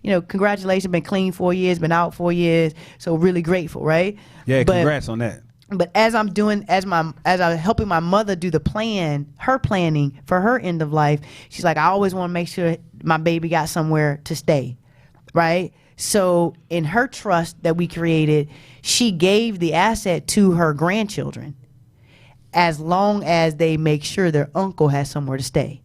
Congratulations. Been clean 4 years, been out 4 years. So really grateful, right? Yeah, congrats on that. But as I'm helping my mother do her planning for her end of life, she's like, I always want to make sure my baby got somewhere to stay, right? So in her trust that we created, she gave the asset to her grandchildren, as long as they make sure their uncle has somewhere to stay,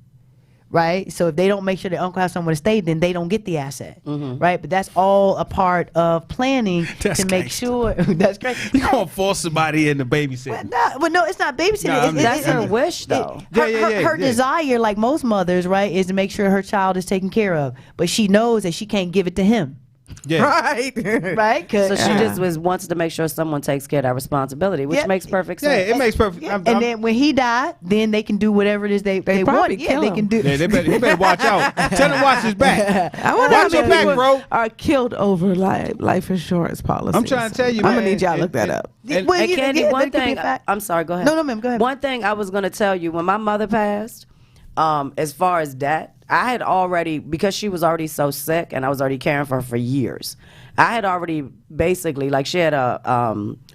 right? So if they don't make sure their uncle has somewhere to stay, then they don't get the asset, right? But that's all a part of planning to make sure. That's great. You gonna force somebody into babysitting? Well, no, it's not babysitting. That's her wish, though. Her desire, like most mothers, right, is to make sure her child is taken care of. But she knows that she can't give it to him. Yeah. Right? So she just wants to make sure someone takes care of that responsibility, which makes perfect sense. Yeah, it makes perfect. And then when he died, then they can do whatever it is they want. Yeah, they can do. Yeah, he better watch out. Tell him watch his back. I wonder how Watch your many back, people bro. are killed over life insurance policies. I'm trying to tell you, I'm man. gonna need y'all to look that up. And Well, And yeah, Candy, yeah, one that could be a thing. fact. I'm sorry. Go ahead. No, ma'am. Go ahead. One thing I was going to tell you, when my mother passed, as far as that, I had already, because she was already so sick and I was already caring for her for years, I had already basically, like, she had a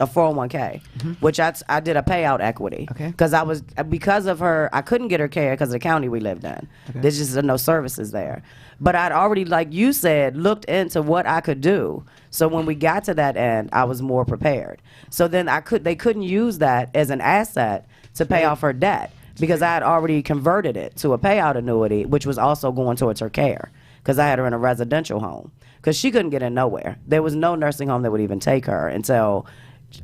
401k, which I did a payout equity. Okay. Because of her, I couldn't get her care because of the county we lived in. Okay. There's just no services there. But I'd already, like you said, looked into what I could do. So when we got to that end, I was more prepared. So then they couldn't use that as an asset to pay off her debt, because I had already converted it to a payout annuity, which was also going towards her care, because I had her in a residential home, because she couldn't get in nowhere. There was no nursing home that would even take her until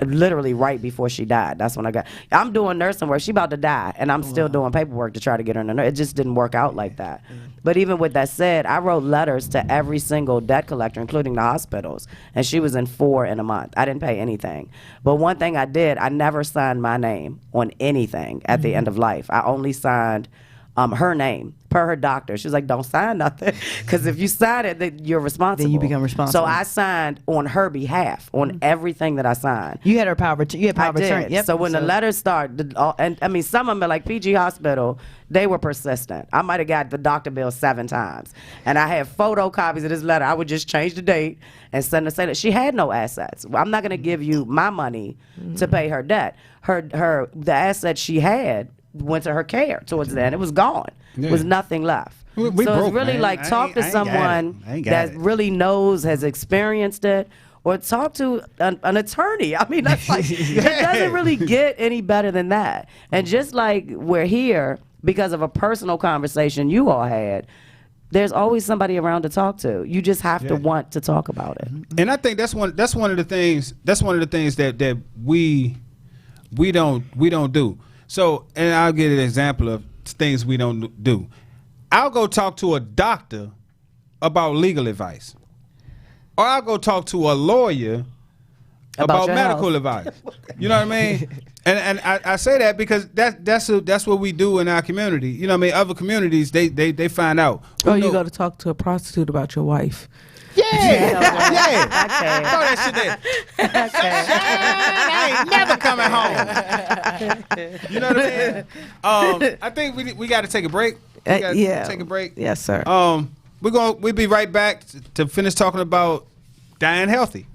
literally right before she died. That's when I'm doing nursing work. She about to die, and I'm still doing paperwork to try to get her in the nurse. It just didn't work out like that. But even with that said, I wrote letters to every single debt collector, including the hospitals, and she was in 4 in a month. I didn't pay anything. But one thing I did, I never signed my name on anything at the end of life. I only signed her name per her doctor. She was like, don't sign nothing, because if you sign it, then you're responsible. Then you become responsible. So I signed on her behalf on everything that I signed. You had her power. You had power of I attorney. did. Yep. So when the letters start, and I mean, some of them are like PG Hospital, they were persistent. I might have got the doctor bill 7 times. And I had photocopies of this letter. I would just change the date and send her say that she had no assets. I'm not going to give you my money to pay her debt. The assets she had went to her care towards the end. It was gone. Yeah. Was nothing left. We So broke, it's really man. like talk to I ain't got someone it. I ain't got that it. really knows, has experienced it, or talk to an attorney. I mean, that's like, it doesn't really get any better than that. And just like we're here because of a personal conversation you all had, there's always somebody around to talk to. You just have to want to talk about it. And I think that's one of the things that we don't do. So, and I'll give an example of things we don't do. I'll go talk to a doctor about legal advice, or I'll go talk to a lawyer about your medical health. advice. You know what I mean? And I say that because that's what we do in our community. You know what I mean? Other communities they find out. Oh, you go to talk to a prostitute about your wife. Yeah, Okay. throw that shit there. I ain't never coming home. You know what I mean? I think we got to take a break. We gotta Yeah. take a break. Yes, sir. We'll be right back to finish talking about dying healthy.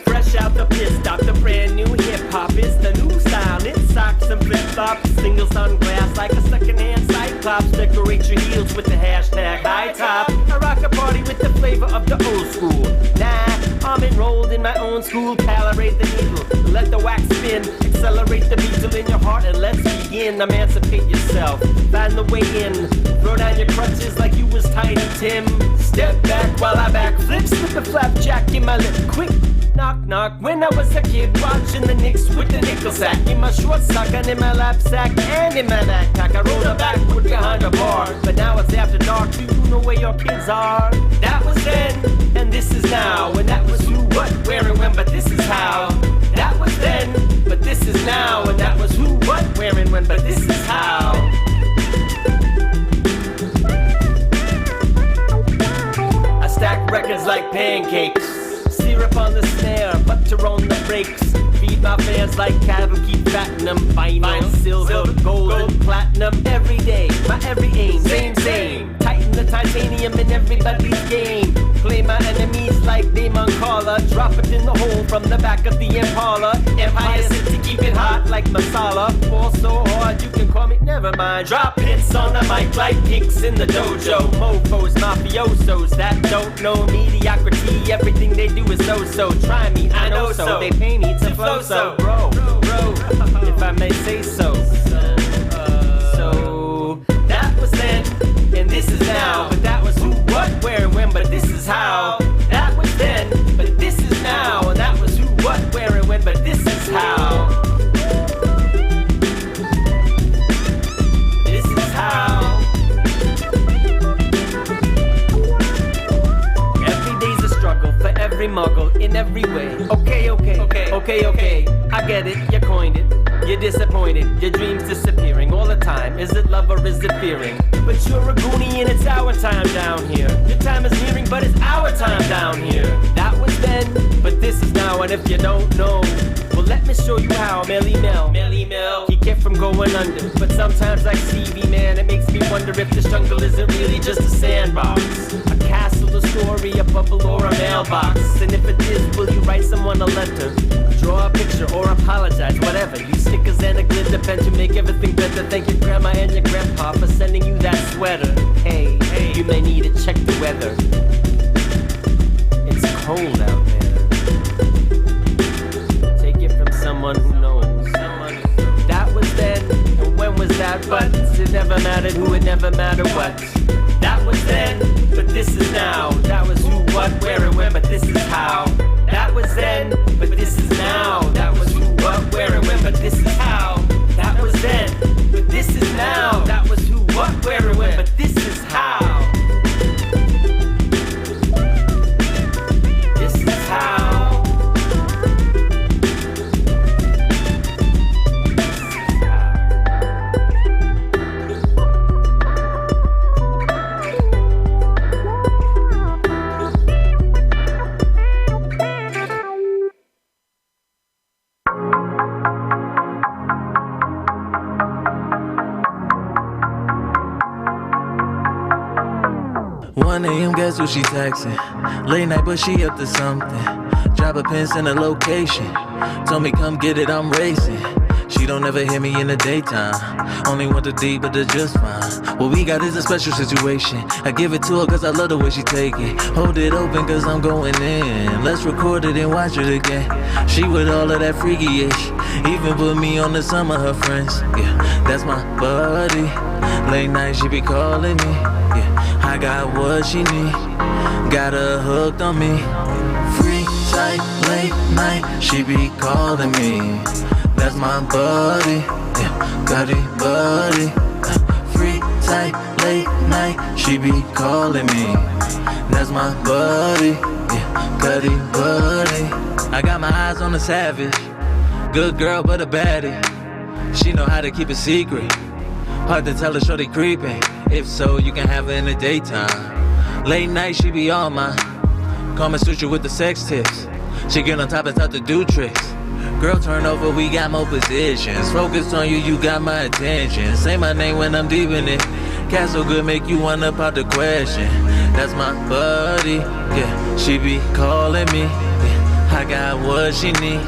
Fresh out the pit stop, the brand new hip hop is the new style. It's socks and flip flops, single sunglass like a secondhand cyclops. Decorate your heels with the hashtag high top. I rock a party with the flavor of the old school. Nah, I'm enrolled in my own school. Calibrate the needle, let the wax spin. Accelerate the beat in your heart and let's begin. Emancipate yourself, find the way in. Throw down your crutches like you was Tiny Tim. Step back while I back flips with the flapjack in my lip. Quick knock knock. When I was a kid watching the Knicks with the nickel sack in my short sock and in my lap sack and in my backpack. I rode a backward behind a bar, but now it's after dark. Do you know where your kids are? That was then, and this is now. And that was who, what, where, and when, but this is how. That was then, but this is now. And that was who, what, where, and when, but this is how. I stack records like pancakes. Syrup on the snare, butter on the brakes. Feed my fans like cattle, keep fatting them. Vinyl, silver, gold, and platinum. Every day, my every aim, same. Tighten the titanium in everybody's game. Play my enemies like Damon Carla. Drop it in the hole from the back of the Impala. Empire City, keep it hot like masala. Fall so hard you can call me, never mind. Drop hits on the mic like kicks in the dojo. Mofos, mafiosos that don't know mediocrity. Everything they do is so. Try me, I know so. They pay me to flow so. Bro, if I may say so. So that was then, and this is now. But that was who, what, where, and when. But this is how. That was then, but this is now. And that was who, what, where, and when. But this is how. This is how. Every day's a struggle for every muggle in every way. Okay. I get it, you coined it. You're disappointed, your dreams disappearing all the time. Is it love or is it fearing? But you're a goonie and it's our time down here. Your time is nearing, but it's our time down here. That was then, but this is now. And if you don't know, well, let me show you how. Melly Mel, he kept from going under. But sometimes like CV, man, it makes me wonder if this jungle isn't really just a sandbox. A castle, a story, a bubble, or a mailbox. And if it is, will you write someone a letter? Draw a picture or apologize, whatever. Use stickers and a glitter pen to make everything better. Thank your grandma and your grandpa for sending you that sweater. Hey, you may need to check the weather. It's cold out there. Take it from someone who knows. That was then, and when was that? But it never mattered who, it never mattered what. That was then, but this is now. That was who, what, where, and when, but this is how. guess who she texting? Late night, but she up to something. Drop a pin, send a location. Told me come get it, I'm racing. She don't ever hear me in the daytime. Only want the deep, but they're just fine. What we got is a special situation. I give it to her cause I love the way she take it. Hold it open cause I'm going in. Let's record it and watch it again. She with all of that freaky-ish. Even put me on the some of her friends. Yeah, that's my buddy. Late night she be calling me. Yeah, I got what she need. Got her hooked on me. Free tight late night she be calling me. That's my buddy, yeah, got it, buddy. Free tight late night, she be calling me. That's my buddy, yeah, got it, buddy. I got my eyes on the savage, good girl but a baddie. She know how to keep a secret. Hard to tell her shorty creeping. If so, you can have her in the daytime. Late night, she be all mine. Call me suture with the sex tips. She get on top and start to do tricks. Girl, turn over, we got more positions. Focus on you, you got my attention. Say my name when I'm deep in it. Cat so good, make you wanna pop the question. That's my buddy, yeah. She be calling me, yeah. I got what she need.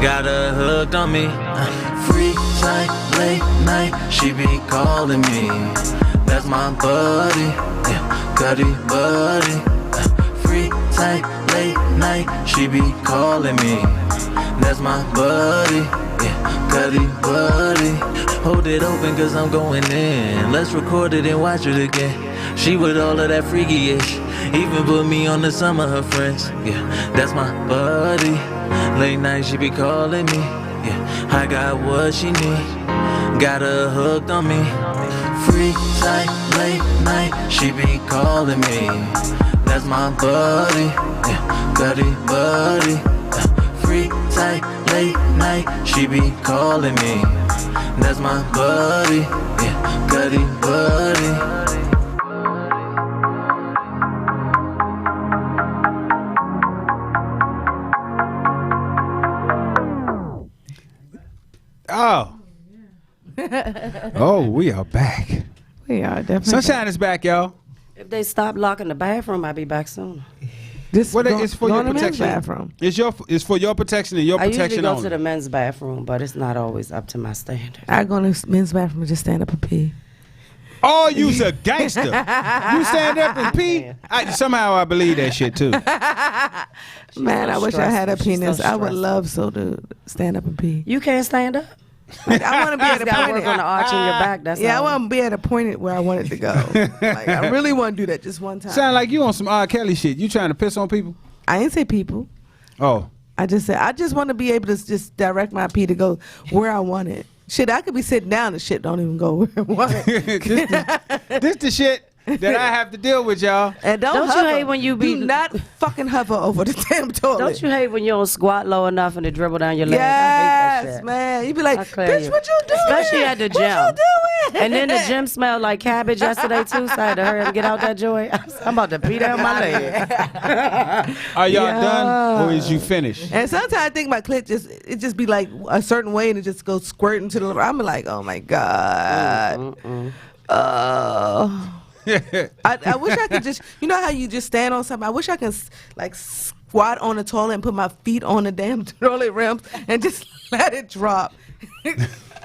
Got her hooked on me. Free tight late night, she be calling me. That's my buddy, yeah. Got it, buddy. Free tight late night, she be calling me. That's my buddy, yeah, got it, buddy. Hold it open cause I'm going in. Let's record it and watch it again. She with all of that freaky-ish. Even put me on the some of her friends. Yeah, that's my buddy. Late night she be calling me. Yeah, I got what she need. Got her hooked on me. Free tight late night she be calling me. That's my buddy. Yeah, got it, buddy. Free tight late night she be calling me. That's my buddy. Yeah, got it, buddy. Oh. Oh, we are back. We are definitely. Sunshine is back, y'all. If they stop locking the bathroom, I'll be back soon. This Well, it's for your to the men's protection. bathroom. It's for your protection and your I usually protection go only. to the men's bathroom, but it's not always up to my standard. I go to the men's bathroom and just stand up and pee. Oh, you's a gangster. You stand up and pee. Somehow I believe that shit too. Man, I wish I had a stressful. She's so penis. I would stressful. love so to stand up and pee. You can't stand up? Like, I want to be at a Gotta point. work on the arch in your back. That's Yeah, I all. want to be at a point where I want it to go. Like, I really want to do that just one time. Sound like you on some R. Kelly shit. You trying to piss on people? I ain't say people. Oh. I just said I just want to be able to just direct my pee to go where I want it. Shit, I could be sitting down and shit don't even go where I want it. this the shit that I have to deal with, y'all. And Don't you hover. hate when you be- Do not fucking hover over the damn toilet. Don't you hate when you don't squat low enough and it dribble down your legs? I hate Yes, that shit. man. You be like, I clear bitch, you. what you doing? Especially at the What gym. you doing? And then the gym smelled like cabbage yesterday too, so I had to hurry up and get out that joy. I'm about to pee down my leg. Are y'all Yeah. done or is you finished? And sometimes I think my clit just be like a certain way and it just goes squirting to the. I'm like, oh my god. I wish I could just, you know how you just stand on something. I wish I could like squat on the toilet and put my feet on the damn toilet rims and just let it drop.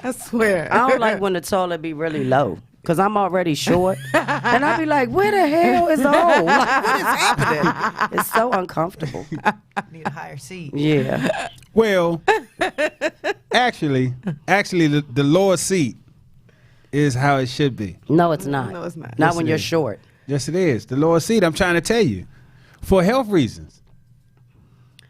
I swear. I don't like when the toilet be really low. Cause I'm already short, and I be like, "Where the hell is the hole? Like, what is happening?" It's so uncomfortable. Need a higher seat. Yeah, Well, actually, the lower seat is how it should be. no, it's not. No, it's not. Not Yes, when it you're is. short. Yes, it is. The lower seat. I'm trying to tell you, for health reasons.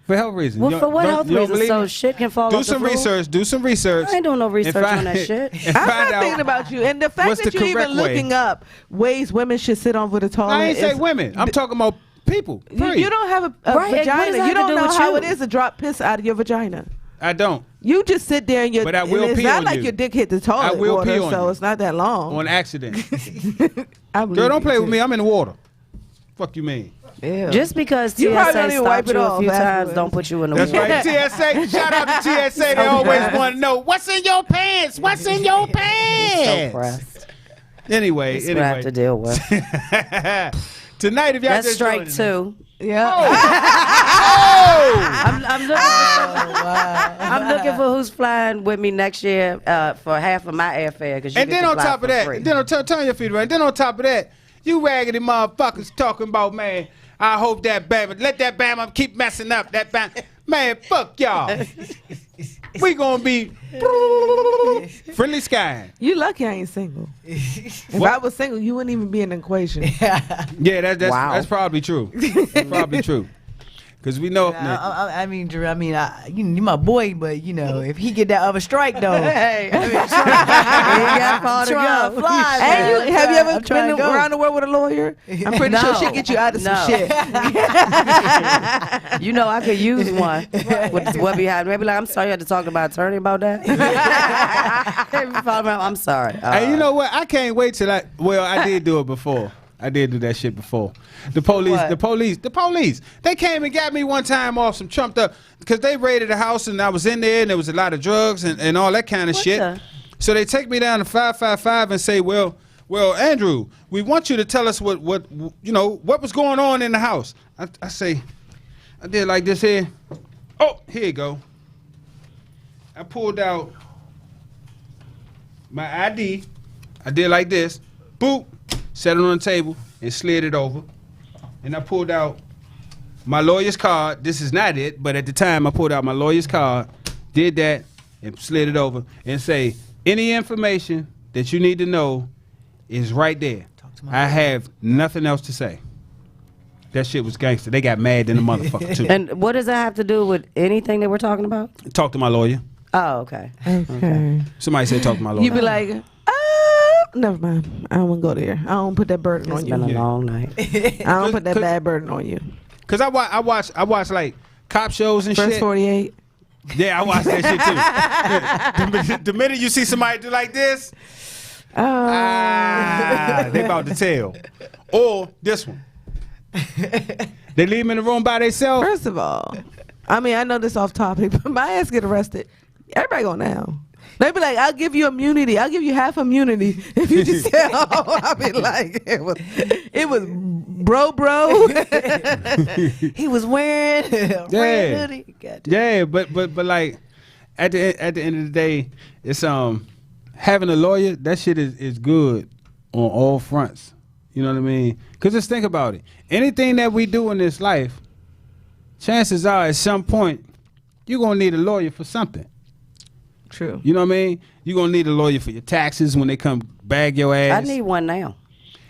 For health reasons. Well, You for what don't- health you don't reasons? believe So me? shit can fall Do off the some floor? research. Do some research. I ain't doing no research and find- on that shit. and I'm find not out thinking about you. And the fact what's that the you're even correct way. looking up ways women should sit on with a toilet. I ain't say is- women. I'm talking about people. You don't have a Right, what does vagina. that You have to don't do know with how you? it is to drop piss out of your vagina. I don't. You just sit there and But I will and it's pee not on like you. your dick hit the toilet will water, pee on so you. it's not that long. On accident. I believe Girl, don't you, play with too. me. I'm in the water. Fuck you mean? Ew. Just because You probably TSA don't even wipe stopped it you a off few times, afterwards. don't put you in the That's water. right. TSA. Shout out to TSA. They always want to know what's in your pants. What's in your pants? So pressed. Anyway, That's what I have to deal with. Tonight, if y'all That's just strike joining us. 2. Yeah. I'm looking for who's flying with me next year for half of my airfare. Cause you And get then to on fly top for of that, free. then turn your feet around. Then on top of that, you raggedy motherfuckers talking about, man, I hope that Bama, let that Bama keep messing up. That Bama, man, fuck y'all. We gonna be friendly sky. You lucky I ain't single. If What? I was single, you wouldn't even be in the equation. Yeah, Wow. that's probably true. That's probably true. Cause we know. I mean, Drew, you my boy, but you know, if he get that other strike though, Hey. I mean, got far to trying go. to fly, Hey, man. have you ever I'm trying been to go. around the world with a lawyer? I'm pretty sure No. she'll get you out of some No. shit. You know, I could use one. With what behind? Maybe like, I'm sorry, you had to talk to my attorney about that. I'm sorry. Hey, you know what? I can't wait till I did do it before. I did do that shit before. The police. They came and got me one time off some trumped up because they raided the house and I was in there and there was a lot of drugs and all that kind of What shit. the? So they take me down to 555 and say, well, Andrew, we want you to tell us what was going on in the house. I say, I did like this here. Oh, here you go. I pulled out my ID. I did like this. Boop. Set it on the table and slid it over. And I pulled out my lawyer's card. This is not it, but at the time I pulled out my lawyer's card, did that, and slid it over and say, any information that you need to know is right there. I have nothing else to say. That shit was gangster. They got mad in the motherfucker too. And what does that have to do with anything that we're talking about? Talk to my lawyer. Oh, okay. Okay. Somebody said talk to my lawyer. You be like, never mind. I don't want to go there. I don't put that burden It's on been you. a long night. I don't put that bad burden on you. Cause I watch like cop shows and First shit. 48. Yeah, I watch that shit too. The minute you see somebody do like this, they about to tell. Or this one. They leave them in the room by themselves. First of all, I mean, I know this off topic, but my ass get arrested. Everybody go down. They be like, I'll give you immunity. I'll give you half immunity if you just say, oh, I'll be like, it was bro. He was wearing a red hoodie. Gotcha. Yeah, but like at the end of the day, it's having a lawyer, that shit is good on all fronts. You know what I mean? Cause just think about it. Anything that we do in this life, chances are at some point you're gonna need a lawyer for something. True. You know what I mean? You're gonna need a lawyer for your taxes when they come bag your ass. I need one now.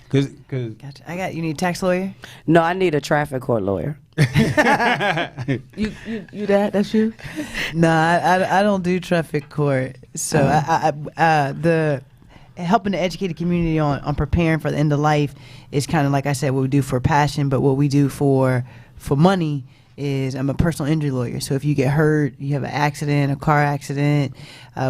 Cause Gotcha. You need a tax lawyer? No, I need a traffic court lawyer. You that's you? No, I don't do traffic court. So the helping to educate the community on preparing for the end of life is kind of like I said, what we do for passion, but what we do for money is I'm a personal injury lawyer. So if you get hurt, you have an accident, a car accident,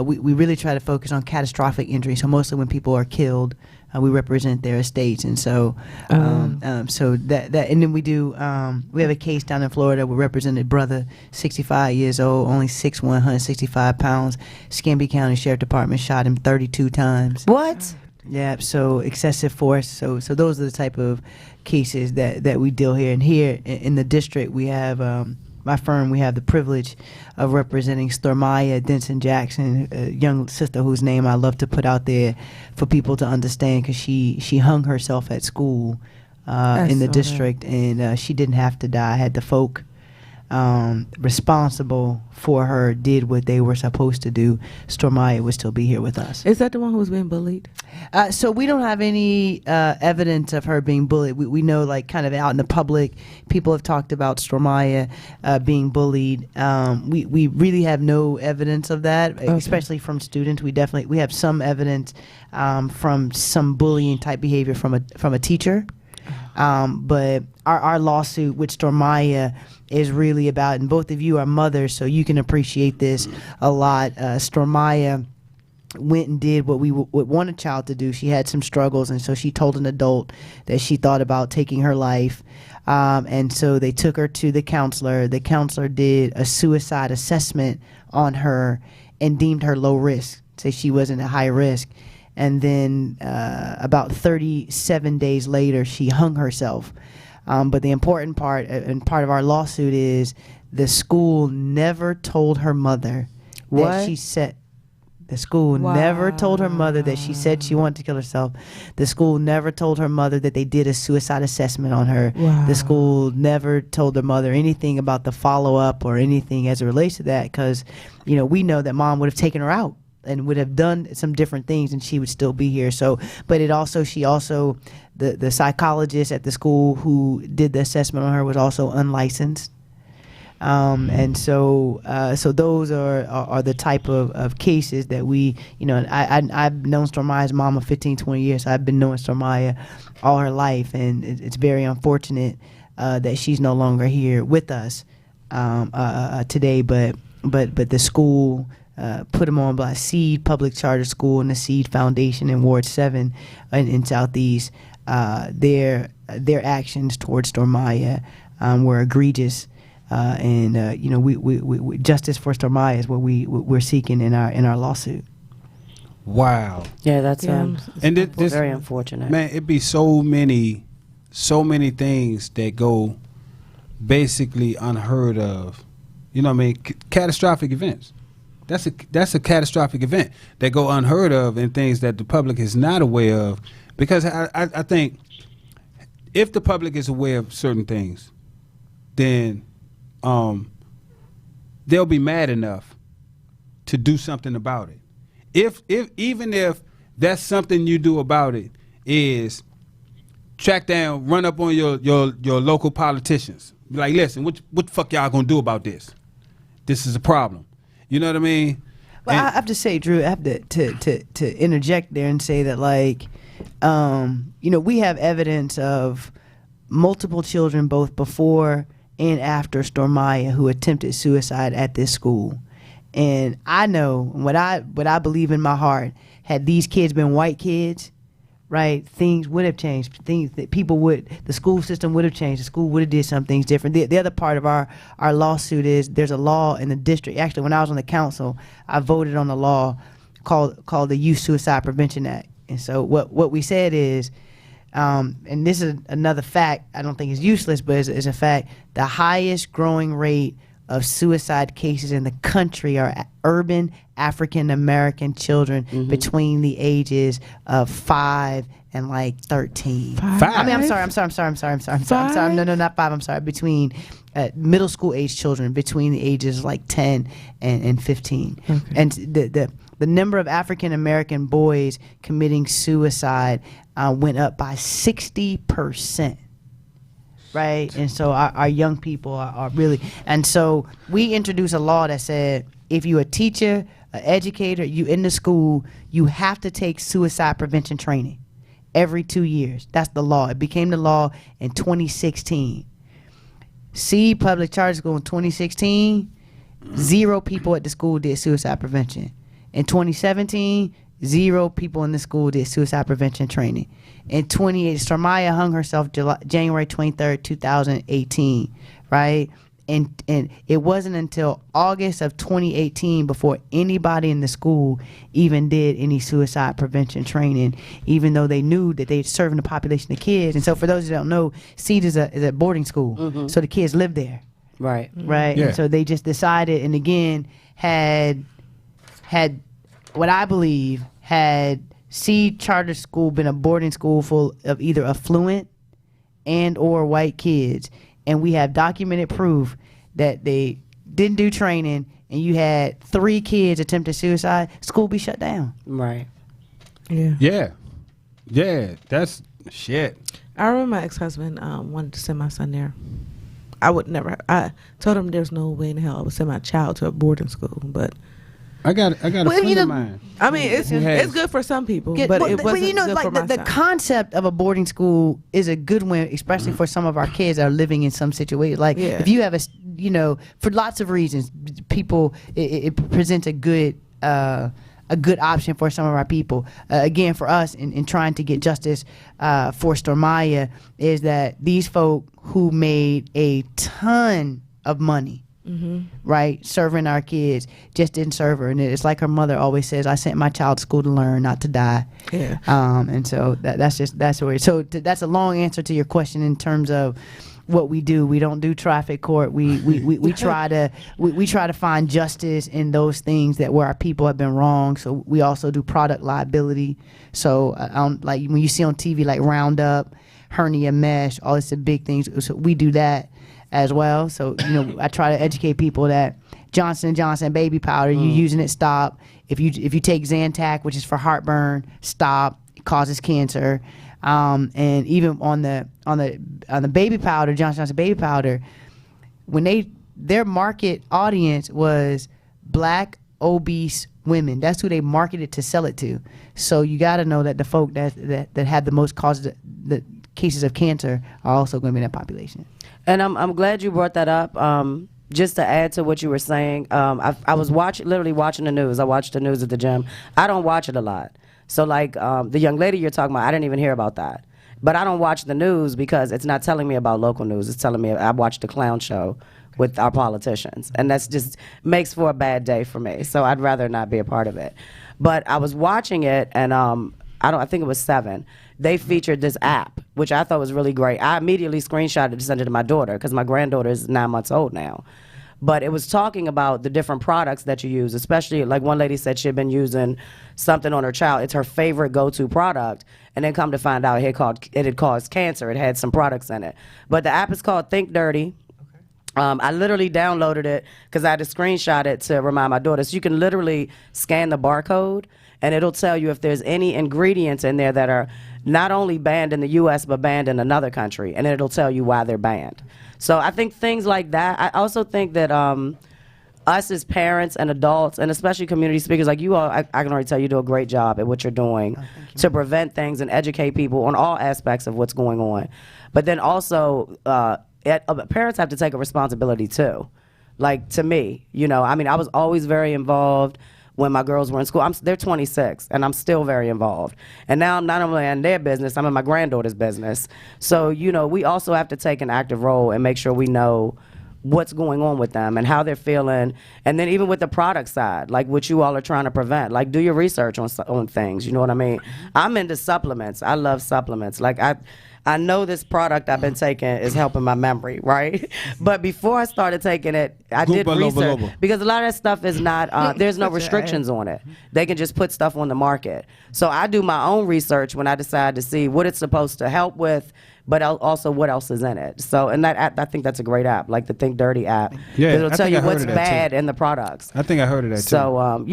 we really try to focus on catastrophic injury. So mostly when people are killed, we represent their estates. And so so that and then we do we have a case down in Florida. We represented brother, 65 years old, only 6'1", 165 pounds. Scambie County Sheriff Department shot him 32 times. What? Yeah, so excessive force. So those are the type of cases that we deal here. And here in the district, we have my firm. We have the privilege of representing Stormaya Denson Jackson, a young sister whose name I love to put out there for people to understand, because she hung herself at school in the district, and she didn't have to die. Had the folk responsible for her did what they were supposed to do, Stormaya would still be here with us. Is that the one who's being bullied? So we don't have any evidence of her being bullied. We know, like, kind of out in the public, people have talked about Stormaya being bullied. We really have no evidence of that, especially from students. We have some evidence from some bullying type behavior from a teacher. But our lawsuit with Stormaya is really about, and both of you are mothers, so you can appreciate this a lot. Stormaya went and did what we would want a child to do. She had some struggles, and so she told an adult that she thought about taking her life. And so they took her to the counselor. The counselor did a suicide assessment on her and deemed her low risk, say she wasn't at high risk. and then about 37 days later, she hung herself. But the important part and part of our lawsuit is the school never told her mother that she said. The school never told her mother that she said she wanted to kill herself. The school never told her mother that they did a suicide assessment on her. Wow. The school never told her mother anything about the follow-up or anything as it relates to that, because, you know, we know that mom would have taken her out and would have done some different things and she would still be here. So, but the psychologist at the school who did the assessment on her was also unlicensed. And so those are the type of cases that we, you know, I've known Stormaya's mama 15, 20 years. So I've been knowing Stormaya all her life, and it's very unfortunate that she's no longer here with us today. But the school put them on by Seed Public Charter School and the Seed Foundation in Ward 7 in Southeast. Their actions towards Stormaya were egregious. You know, we justice for Stormaya is what we're seeking in our lawsuit. Wow. Yeah, that's And this very unfortunate. Man, it'd be so many things that go basically unheard of. You know what I mean? Catastrophic events. That's a catastrophic event that go unheard of, and things that the public is not aware of. Because I think if the public is aware of certain things, then they'll be mad enough to do something about it. Even if that's something you do about it is track down, run up on your local politicians. Be like, listen, what the fuck y'all gonna do about this? This is a problem. You know what I mean? Well, I have to say, Drew, I have to interject there and say that, like, you know, we have evidence of multiple children both before and after Stormaya who attempted suicide at this school. And I know what I believe in my heart, had these kids been white kids, right, things would have changed. Things that the school system would have changed. The school would have did some things different. The other part of our lawsuit is there's a law in the district. Actually, when I was on the council, I voted on a law called the Youth Suicide Prevention Act. And so what we said is, and this is another fact I don't think is useless, but is a fact, the highest growing rate of suicide cases in the country are urban African American children between the ages of 5 and like 13. 5? I mean, I'm sorry. No, not 5. I'm sorry. Between middle school age children between the ages like 10 and 15. Okay. And the number of African American boys committing suicide went up by 60%. Right, and so our young people are really, and so we introduced a law that said if you're a teacher, an educator, you in the school, you have to take suicide prevention training every 2 years. That's the law. It became the law in 2016. Seed Public Charter School in 2016, 0 people at the school did suicide prevention. In 2017, 0 people in the school did suicide prevention training. In 2018, Stormaya hung herself January 23rd, 2018, right? And it wasn't until August of 2018 before anybody in the school even did any suicide prevention training, even though they knew that they're serving the population of kids. And so for those who don't know, Seed is a boarding school, so the kids live there. Right. Right? Yeah. And so they just decided, and again, had what I believe had Seed Charter School been a boarding school full of either affluent and or white kids, and we have documented proof that they didn't do training, and you had 3 kids attempted suicide, school be shut down. Right. Yeah. Yeah, that's shit. I remember my ex-husband wanted to send my son there. I told him there's no way in hell I would send my child to a boarding school, but I got a friend of mine. I mean, it's good for some people, but it wasn't you know, good like for my the son. concept of a boarding school is a good one, especially for some of our kids that are living in some situations. Like if you have for lots of reasons, people it presents a good option for some of our people. Again, for us in trying to get justice for Stormaya is that these folk who made a ton of money right? Serving our kids, just didn't serve her. And it's like her mother always says, I sent my child to school to learn, not to die. Yeah. And so that's where, so that's a long answer to your question in terms of what we do. We don't do traffic court. We try to find justice in those things that where our people have been wrong. So we also do product liability. So like when you see on TV like Roundup, hernia mesh, all these big things. So we do that as well. So I try to educate people that Johnson & Johnson baby powder, you using it, stop. If you take Zantac, which is for heartburn, stop. It causes cancer. And even on the baby powder, Johnson & Johnson baby powder, when their market audience was black obese women. That's who they marketed to sell it to. So you got to know that the folk that have the most the cases of cancer are also going to be in that population. And I'm glad you brought that up. Just to add to what you were saying, I was literally watching the news. I watched the news at the gym. I don't watch it a lot. So like the young lady you're talking about, I didn't even hear about that. But I don't watch the news because it's not telling me about local news. It's telling me I watched the clown show with our politicians. And that's just makes for a bad day for me. So I'd rather not be a part of it. But I was watching it, and I think it was 7. They featured this app, which I thought was really great. I immediately screenshotted it to send it to my daughter because my granddaughter is 9 months old now. But it was talking about the different products that you use, especially like one lady said she had been using something on her child. It's her favorite go-to product. And then come to find out it had caused cancer. It had some products in it. But the app is called Think Dirty. I literally downloaded it because I had to screenshot it to remind my daughter. So you can literally scan the barcode, and it'll tell you if there's any ingredients in there that are not only banned in the U.S. but banned in another country, and it'll tell you why they're banned. So I think things like that. I also think that us as parents and adults, and especially community speakers like you all, I can already tell you do a great job at what you're doing to prevent things and educate people on all aspects of what's going on. But then also, parents have to take a responsibility too. Like to me, I was always very involved when my girls were in school. They're 26, and I'm still very involved. And now I'm not only in their business, I'm in my granddaughter's business. So, we also have to take an active role and make sure we know what's going on with them and how they're feeling. And then even with the product side, like what you all are trying to prevent, like do your research on things, you know what I mean? I'm into supplements. I love supplements. Like I know this product I've been taking is helping my memory, right? But before I started taking it, I did research because a lot of that stuff is not, there's no restrictions on it. They can just put stuff on the market. So I do my own research when I decide to see what it's supposed to help with, but also what else is in it. So, and that I think that's a great app, like the Think Dirty app. Yeah, it'll tell you what's bad in the products. I think I heard of that too. So,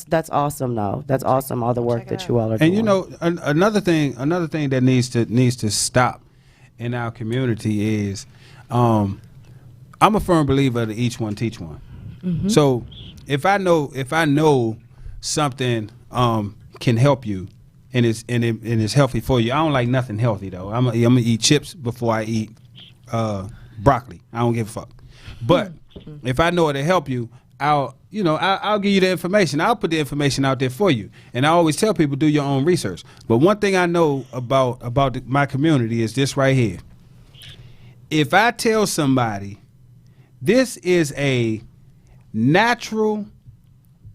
that's awesome though. That's awesome, all the work that you all are doing. And another thing that needs to stop in our community is, I'm a firm believer that each one teach one. Mm-hmm. So if I know something can help you, and it's healthy for you. I don't like nothing healthy though. I'm gonna eat chips before I eat broccoli. I don't give a fuck. But if I know it'll help you, I'll give you the information. I'll put the information out there for you. And I always tell people, do your own research. But one thing I know about my community is this right here. If I tell somebody this is a natural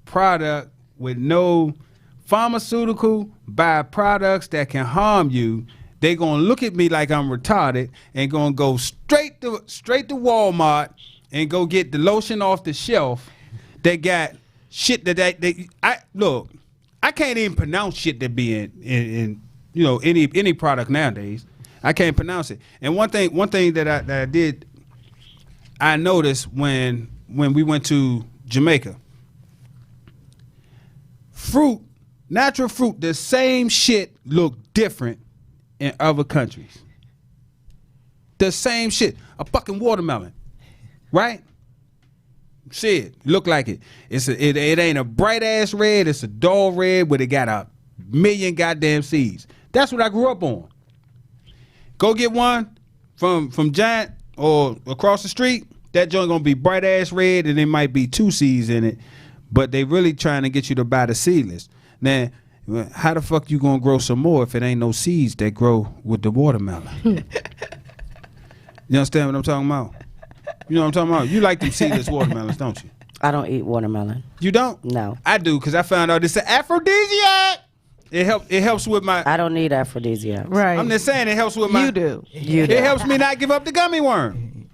product with no pharmaceutical byproducts that can harm you, they gonna look at me like I'm retarded and gonna go straight to Walmart and go get the lotion off the shelf that got shit I can't even pronounce shit that be in any product nowadays. I can't pronounce it. And one thing that I did, I noticed when we went to Jamaica, natural fruit, the same shit look different in other countries. The same shit. A fucking watermelon, right? Shit, look like it. It ain't a bright ass red. It's a dull red, but it got a million goddamn seeds. That's what I grew up on. Go get one from Giant or across the street. That joint gonna be bright ass red, and it might be 2 seeds in it, but they really trying to get you to buy the seedless. Now, how the fuck you gonna grow some more if it ain't no seeds that grow with the watermelon? You understand what I'm talking about? You know what I'm talking about? You like them seedless watermelons, don't you? I don't eat watermelon. You don't? No. I do, because I found out it's an aphrodisiac. It helps with my. I don't need aphrodisiacs. Right. I'm just saying it helps with my. You do. It helps me not give up the gummy worm.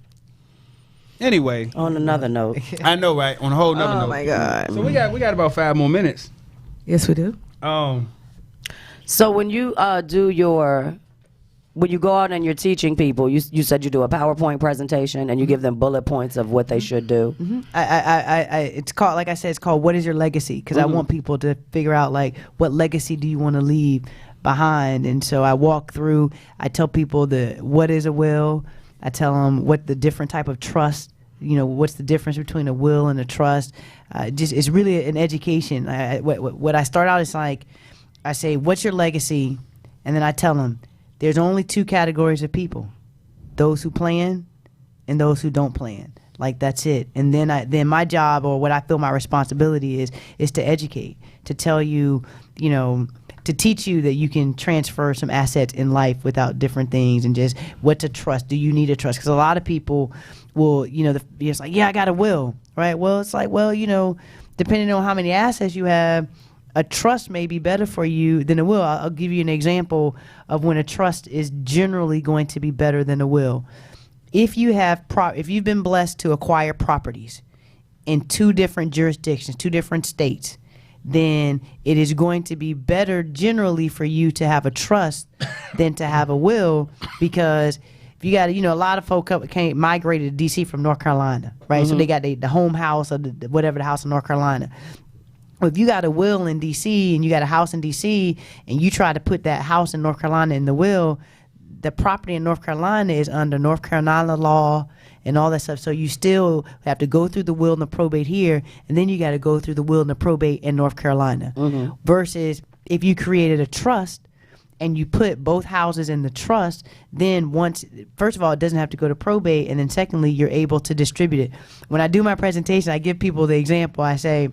Anyway, On another note, I know, right? On a whole nother note. Oh my God. So we got about 5 more minutes. Yes, we do. so when you when you go out and you're teaching people, you said you do a PowerPoint presentation and you give them bullet points of what they should do. It's called, like I said, it's called What is Your Legacy? Because I want people to figure out, like, what legacy do you want to leave behind? And so I walk through, I tell people what is a will. I tell them what the different type of trust, what's the difference between a will and a trust. It's really an education. What I start out is like, I say, what's your legacy? And then I tell them, there's only 2 categories of people: those who plan and those who don't plan. Like, that's it. And then my job, or what I feel my responsibility is to educate, to tell you, to teach you that you can transfer some assets in life without different things, and just what to trust. Do you need a trust? Because a lot of people will, it's like, yeah, I got a will, right? Well, it's like, well, depending on how many assets you have, a trust may be better for you than a will. I'll give you an example of when a trust is generally going to be better than a will. If you have if you've been blessed to acquire properties in 2 different jurisdictions, 2 different states, then it is going to be better generally for you to have a trust than to have a will, because if you got, a lot of folk migrated to D.C. from North Carolina, right? So they got the home house, or whatever the house in North Carolina. Well, if you got a will in D.C. and you got a house in D.C. and you try to put that house in North Carolina in the will, the property in North Carolina is under North Carolina law and all that stuff. So you still have to go through the will and the probate here, and then you got to go through the will and the probate in North Carolina. Versus if you created a trust and you put both houses in the trust, then first of all, it doesn't have to go to probate, and then secondly, you're able to distribute it. When I do my presentation, I give people the example. I say,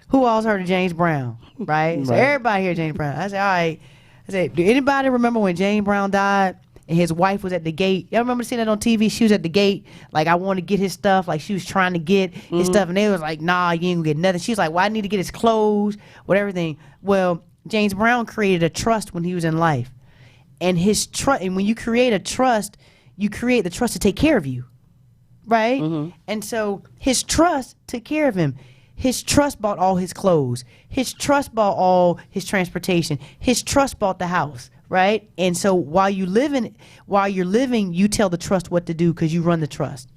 who all's heard of James Brown, right? So everybody heard James Brown. I say, all right. I say, do anybody remember when James Brown died and his wife was at the gate? Y'all remember seeing that on TV? She was at the gate, like, I want to get his stuff. Like, she was trying to get his stuff, and they was like, nah, you ain't gonna get nothing. She was like, well, I need to get his clothes, everything. Well, James Brown created a trust when he was in life. And and when you create a trust, you create the trust to take care of you, right? And so his trust took care of him. His trust bought all his clothes. His trust bought all his transportation. His trust bought the house, right? And so while you're living, you tell the trust what to do, because you run the trust.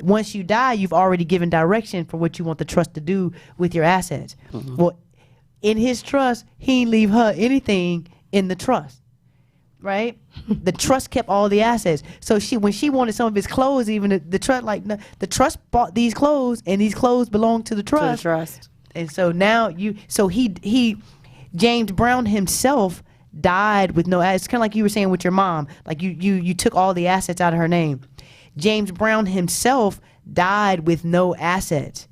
Once you die, you've already given direction for what you want the trust to do with your assets. Well, in his trust, he didn't leave her anything in the trust, right? The trust kept all the assets. So when she wanted some of his clothes, even the trust, like, the trust bought these clothes, and these clothes belong to the trust. To the trust. And so now James Brown himself died with no assets. It's kind of like you were saying with your mom, like you took all the assets out of her name. James Brown himself died with no assets.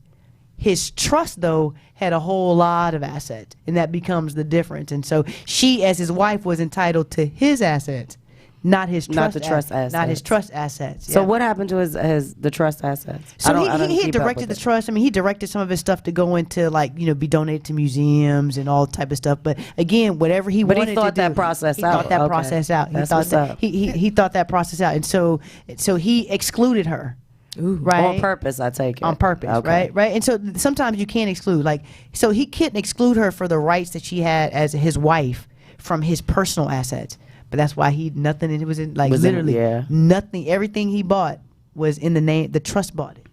His trust, though, had a whole lot of assets, and that becomes the difference. And so she, as his wife, was entitled to his assets, not his trust, not his trust assets. So what happened to the trust assets? So he directed the trust. I mean, he directed some of his stuff to go into, like, be donated to museums and all type of stuff. But again, whatever he wanted to do, he thought that process out. He thought that process out. He thought that process out, and so he excluded her. Ooh. Right? On purpose, I take it. On purpose, okay. right? And so sometimes you can't exclude. Like, so he couldn't exclude her for the rights that she had as his wife from his personal assets. But that's why nothing. It was in, like, literally nothing. Everything he bought was in the name. The trust bought it.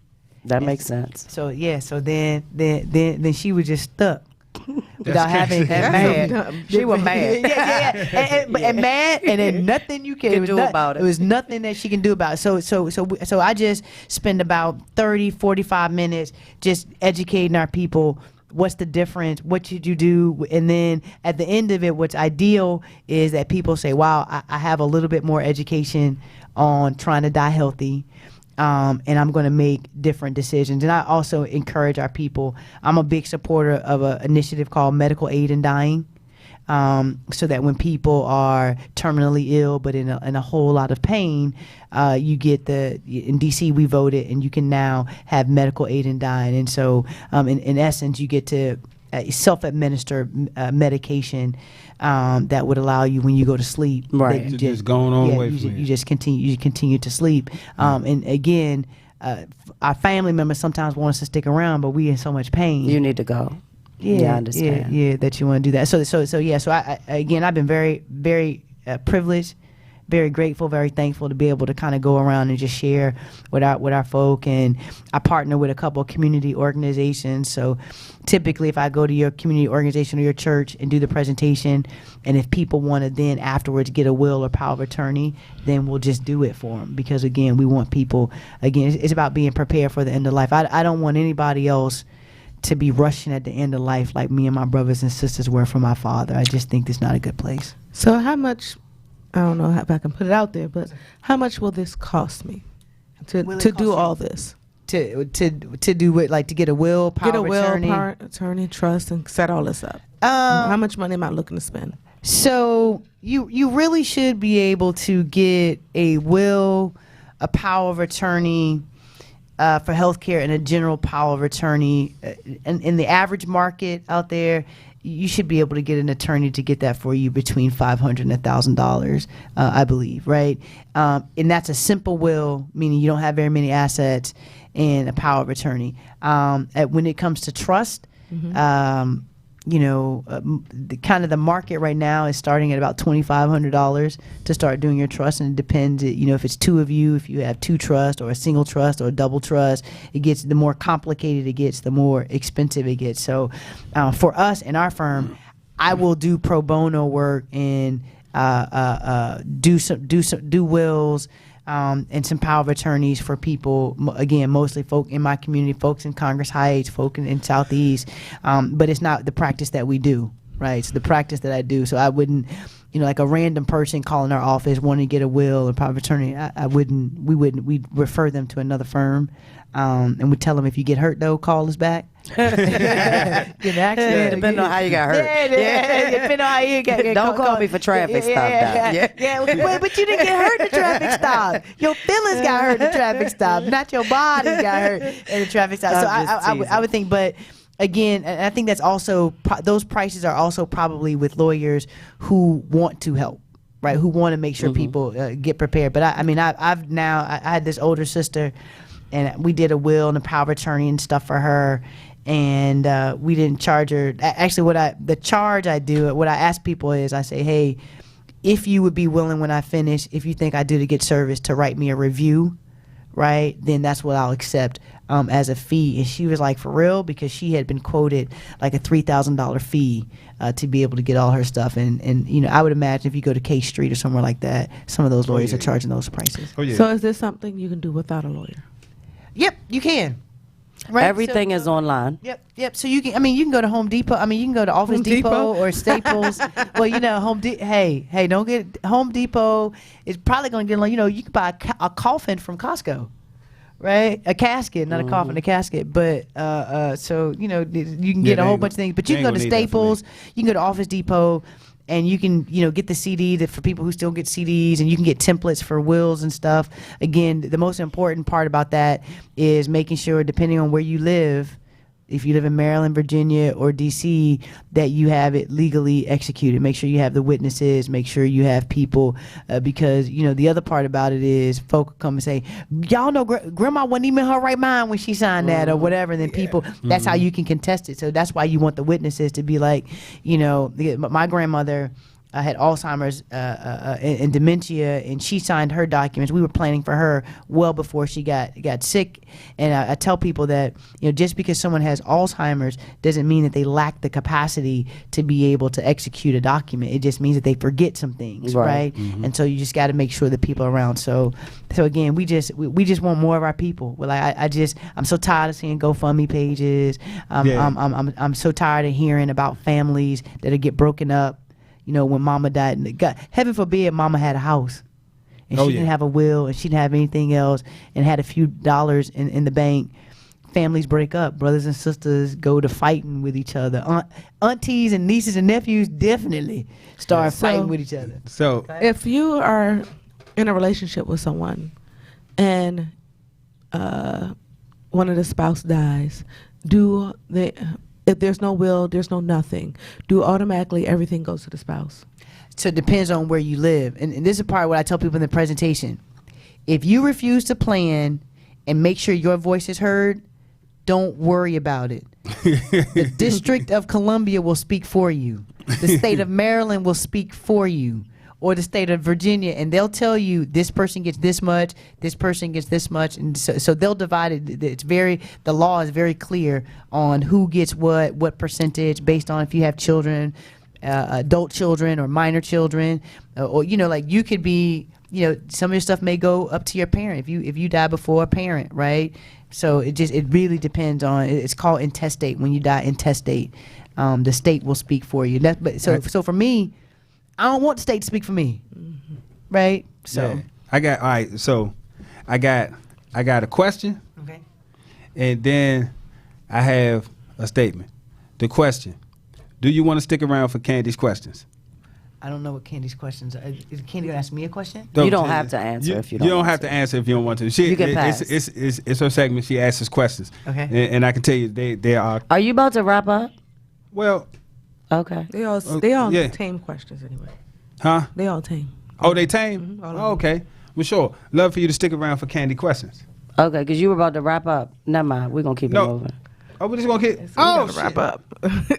That makes sense. So yeah. So then she was just stuck. Without having mad. She was mad. And mad, and then nothing you can do about it. It was nothing that she can do about it. So I just spend about 30-45 minutes just educating our people. What's the difference? What should you do? And then at the end of it, what's ideal is that people say, wow, I have a little bit more education on trying to die healthy. And I'm going to make different decisions. And I also encourage our people. I'm a big supporter of an initiative called Medical Aid in Dying. so that when people are terminally ill but in a whole lot of pain, you get in DC we voted, and you can now have medical aid in dying. And so in essence, you get to self-administer medication that would allow you, when you go to sleep, Right. that you Just going on away from you just continue to sleep. And again, our family members sometimes want us to stick around, but we in so much pain. You need to go. Yeah, I understand. Yeah, that you want to do that. So I again, I've been very, very privileged, very grateful, very thankful to be able to kind of go around and just share with our folk. And I partner with a couple of community organizations. So typically, if I go to your community organization or your church and do the presentation, and if people want to then afterwards get a will or power of attorney, then we'll just do it for them. Because again, we want people. Again, it's about being prepared for the end of life. I don't want anybody else to be rushing at the end of life like me and my brothers and sisters were for my father. I just think that's not a good place. So how much, I don't know if I can put it out there, but how much will this cost me to do all this? To do it, like to get a will, power Get a of will, attorney. power attorney, trust, and set all this up. How much money am I looking to spend? So you really should be able to get a will, a power of attorney, for healthcare, and a general power of attorney. In the average market out there, you should be able to get an attorney to get that for you between $500 and $1,000, I believe, right? And that's a simple will, meaning you don't have very many assets, and a power of attorney. When it comes to trust, the market right now is starting at about $2,500 to start doing your trust, and it depends. If it's two of you, if you have two trusts or a single trust or a double trust, the more complicated it gets, the more expensive it gets. So, for us in our firm, I will do pro bono work and do wills. And some power of attorneys for people, again, mostly folk in my community, folks in Congress Heights, folk in Southeast, but it's not the practice that we do, right? It's the practice that I do. So I wouldn't, like a random person calling our office wanting to get a will or power of attorney, we'd refer them to another firm, and we tell them, if you get hurt though, call us back. Depending on how you got hurt. Depending on how you got hurt. Don't call me for traffic stop. Wait, but you didn't get hurt in the traffic stop. Your feelings got hurt in the traffic stop, not your body got hurt in the traffic stop. So I would think, but again, and I think that's also, those prices are also probably with lawyers who want to help, right? Who want to make sure people get prepared. But I had this older sister, and we did a will and a power of attorney and stuff for her. And we didn't charge her. Actually, what I ask people is, I say, hey, if you would be willing when I finish, if you think I did a good service, to write me a review, right, then that's what I'll accept as a fee. And she was like, for real? Because she had been quoted like a $3,000 fee to be able to get all her stuff. And I would imagine if you go to K Street or somewhere like that, some of those lawyers are charging those prices. Oh, yeah. So is this something you can do without a lawyer? Yep, you can. Right? Everything is online. Yep. So you can go to Home Depot. You can go to Office Depot or Staples. Well, hey, don't get Home Depot is probably going to get, you can buy a coffin from Costco, right? A casket, not a coffin, a casket. But so you can get a whole bunch of things. But you can go to Staples, you can go to Office Depot. And you can, get the CD for people who still get CDs, and you can get templates for wills and stuff. Again, the most important part about that is making sure, depending on where you live, if you live in Maryland, Virginia, or D.C., that you have it legally executed. Make sure you have the witnesses. Make sure you have people, because, the other part about it is folk come and say, y'all know Grandma wasn't even in her right mind when she signed that or whatever. And then people, that's how you can contest it. So that's why you want the witnesses to be like, my grandmother had Alzheimer's and dementia, and she signed her documents. We were planning for her well before she got sick. And I tell people that just because someone has Alzheimer's doesn't mean that they lack the capacity to be able to execute a document. It just means that they forget some things, right? And so you just got to make sure that people are around. So again, we just want more of our people. Well, I'm so tired of seeing GoFundMe pages. I'm so tired of hearing about families that get broken up. When mama died, and God, heaven forbid mama had a house and she didn't have a will and she didn't have anything else and had a few dollars in the bank families break up. Brothers and sisters go to fighting with each other. Aunties and nieces and nephews definitely start fighting with each other. So If you are in a relationship with someone and one of the spouse dies, if there's no will, there's no nothing, do automatically everything goes to the spouse? So it depends on where you live. And this is part of what I tell people in the presentation. If you refuse to plan and make sure your voice is heard, don't worry about it. The District of Columbia will speak for you. The state of Maryland will speak for you. Or the state of Virginia, and they'll tell you this person gets this much, this person gets this much, and so they'll divide it. The law is very clear on who gets what percentage based on if you have children, adult children or minor children, or like you could be, some of your stuff may go up to your parent if you die before a parent, right? So it really depends on. It's called intestate. When you die intestate, the state will speak for you. So for me, I don't want the state to speak for me, right? So yeah. So I got a question, okay. and then I have a statement. The question: do you want to stick around for Candy's questions? I don't know what Candy's questions are. Is Candy gonna ask me a question? You don't have to answer if you don't. You don't want have to answer if you don't want to. You can pass. It's her segment. She asks us questions. Okay. And I can tell you they are. Are you about to wrap up? Well, Okay. They all yeah. tame questions anyway. huh? They all tame. Oh, they tame? Mhm, all of Oh, okay. Well, sure. Love for you to stick around for Candy questions. Okay, because you were about to wrap up. Never mind. We're going to keep it No. moving. Oh, we're just going to keep... So we Oh, gotta shit. wrap up.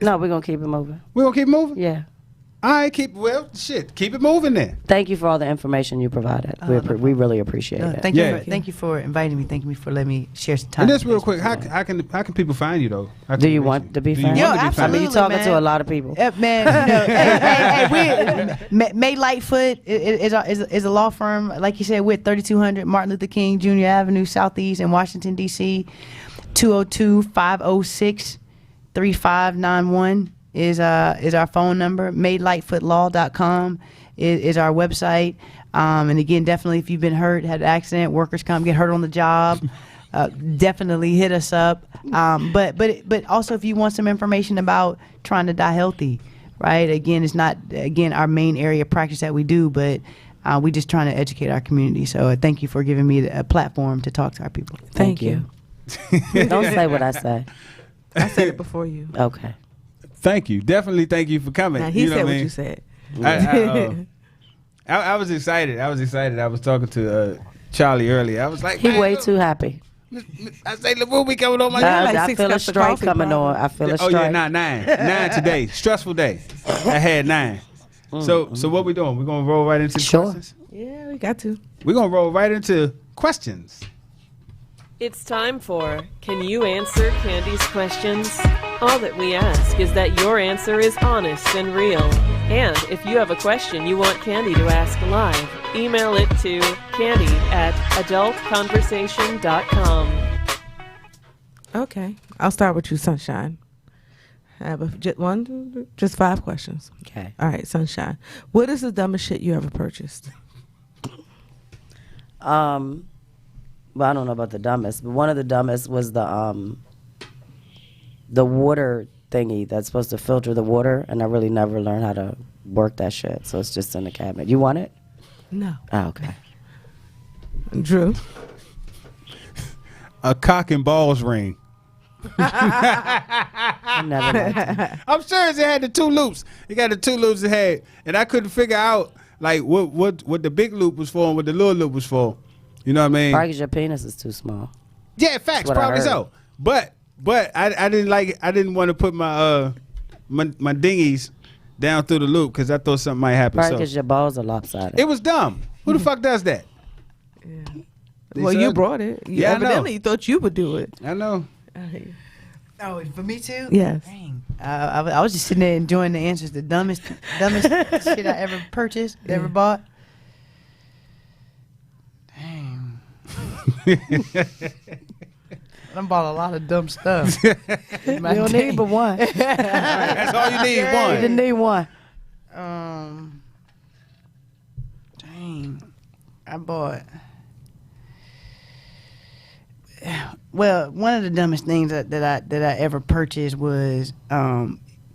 No, we're going to keep it moving. We're going to keep moving? Yeah. All right, keep it moving then. Thank you for all the information you provided. We really appreciate it. Thank Yeah. thank you for inviting me. Thank you for letting me share some time. And just real quick, how can people find you, though? How Do can you they want reach to be Do you found? want Yo, to be I found? mean, you're Absolutely, talking to man. a lot of people. Man, we May Lightfoot is a law firm, like you said, with 3200 Martin Luther King Jr. Avenue Southeast in Washington D.C. 202-506-3591 is our phone number. MadeLightfootLaw.com is our website. And again, definitely if you've been hurt, had an accident, workers come, get hurt on the job, definitely hit us up. But also if you want some information about trying to die healthy, right? Again, it's not our main area of practice that we do, but we just trying to educate our community. So thank you for giving me a platform to talk to our people. Thank you. Don't say what I say. I said it before you. Okay. Thank you. Definitely thank you for coming. Now he said know what I you mean? said. I was excited. I was talking to Charlie earlier. I was like, He man, way look, too happy. I say, LaRuby coming on my like I 6 feel a cups of strike coffee, coming probably. on. I feel a Oh strike. yeah, nine today. Stressful day. I had 9. So what we doing? We're gonna roll right into the Sure. questions. Yeah, we got to. We're gonna roll right into questions. It's time for Can You Answer Candy's Questions? All that we ask is that your answer is honest and real. And if you have a question you want Candy to ask live, email it to candy@adultconversation.com. Okay. I'll start with you, Sunshine. I have just 5 questions. Okay. All right, Sunshine. What is the dumbest shit you ever purchased? Well, I don't know about the dumbest, but one of the dumbest was the water thingy that's supposed to filter the water, and I really never learned how to work that shit, so it's just in the cabinet. You want it? No. Oh, okay. Drew. A cock and balls ring. I never liked it. I'm sure it had the 2 loops. It got the 2 loops it had, and I couldn't figure out like what the big loop was for and what the little loop was for. You know what I mean? Probably 'cause your penis is too small. Yeah, facts, what I probably heard. so. But I didn't like it. I didn't want to put my my dinghies down through the loop because I thought something might happen. Probably So 'cause your balls are lopsided. it was dumb. Who the fuck does that? Well, you brought it. Yeah, I know. Evidently, you thought you would do it. I know. Oh, for me too? Yes. Dang. I was just sitting there enjoying the answers. The dumbest shit I ever purchased, ever bought. Dang. I bought a lot of dumb stuff. You don't need but one. That's all you need. You One. didn't need one. Dang. I bought. Well, one of the dumbest things that I ever purchased was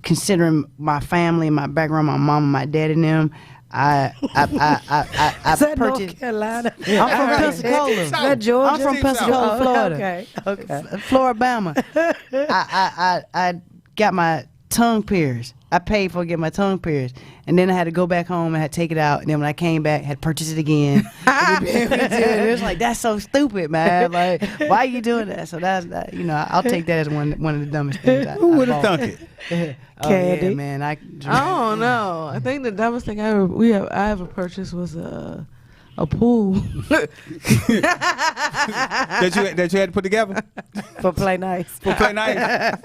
considering my family, my background, my mom, my dad, and them. I Is that North purchased. Carolina? I'm from Pensacola. Is that Georgia? I'm from Pensacola, Florida. Okay. Floribama. I got my tongue pierced. I paid for get my tongue pierced, and then I had to go back home and had to take it out. And then when I came back, had to purchase it again. It was like, that's so stupid, man. Like, why are you doing that? So that's that. You know, I'll take that as one of the dumbest things. Who would have thunk it? Candy, yeah, man. I don't know. I think the dumbest thing I ever purchased was a pool. that you had to put together For play nice. for play night.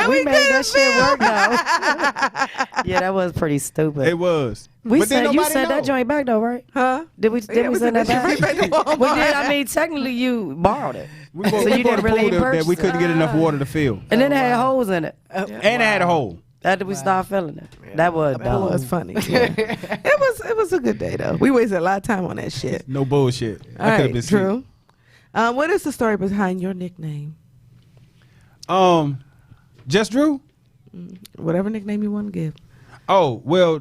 We made that shit work though. Yeah, that was pretty stupid. It was. We But then said you nobody sent know. that joint back though, right? Huh? Did we send that back? Well, then, I mean, technically you borrowed it. We bought, So we you bought didn't a really pool that we purchase couldn't get enough water to fill, And then it had holes in it. and it had a hole. After we started filling it. That was That dumb. was funny. Yeah. it was a good day though. We wasted a lot of time on that shit. No bullshit. All I could have right, been asleep. Drew. What is the story behind your nickname? Just Drew. Whatever nickname you want to give. Oh well,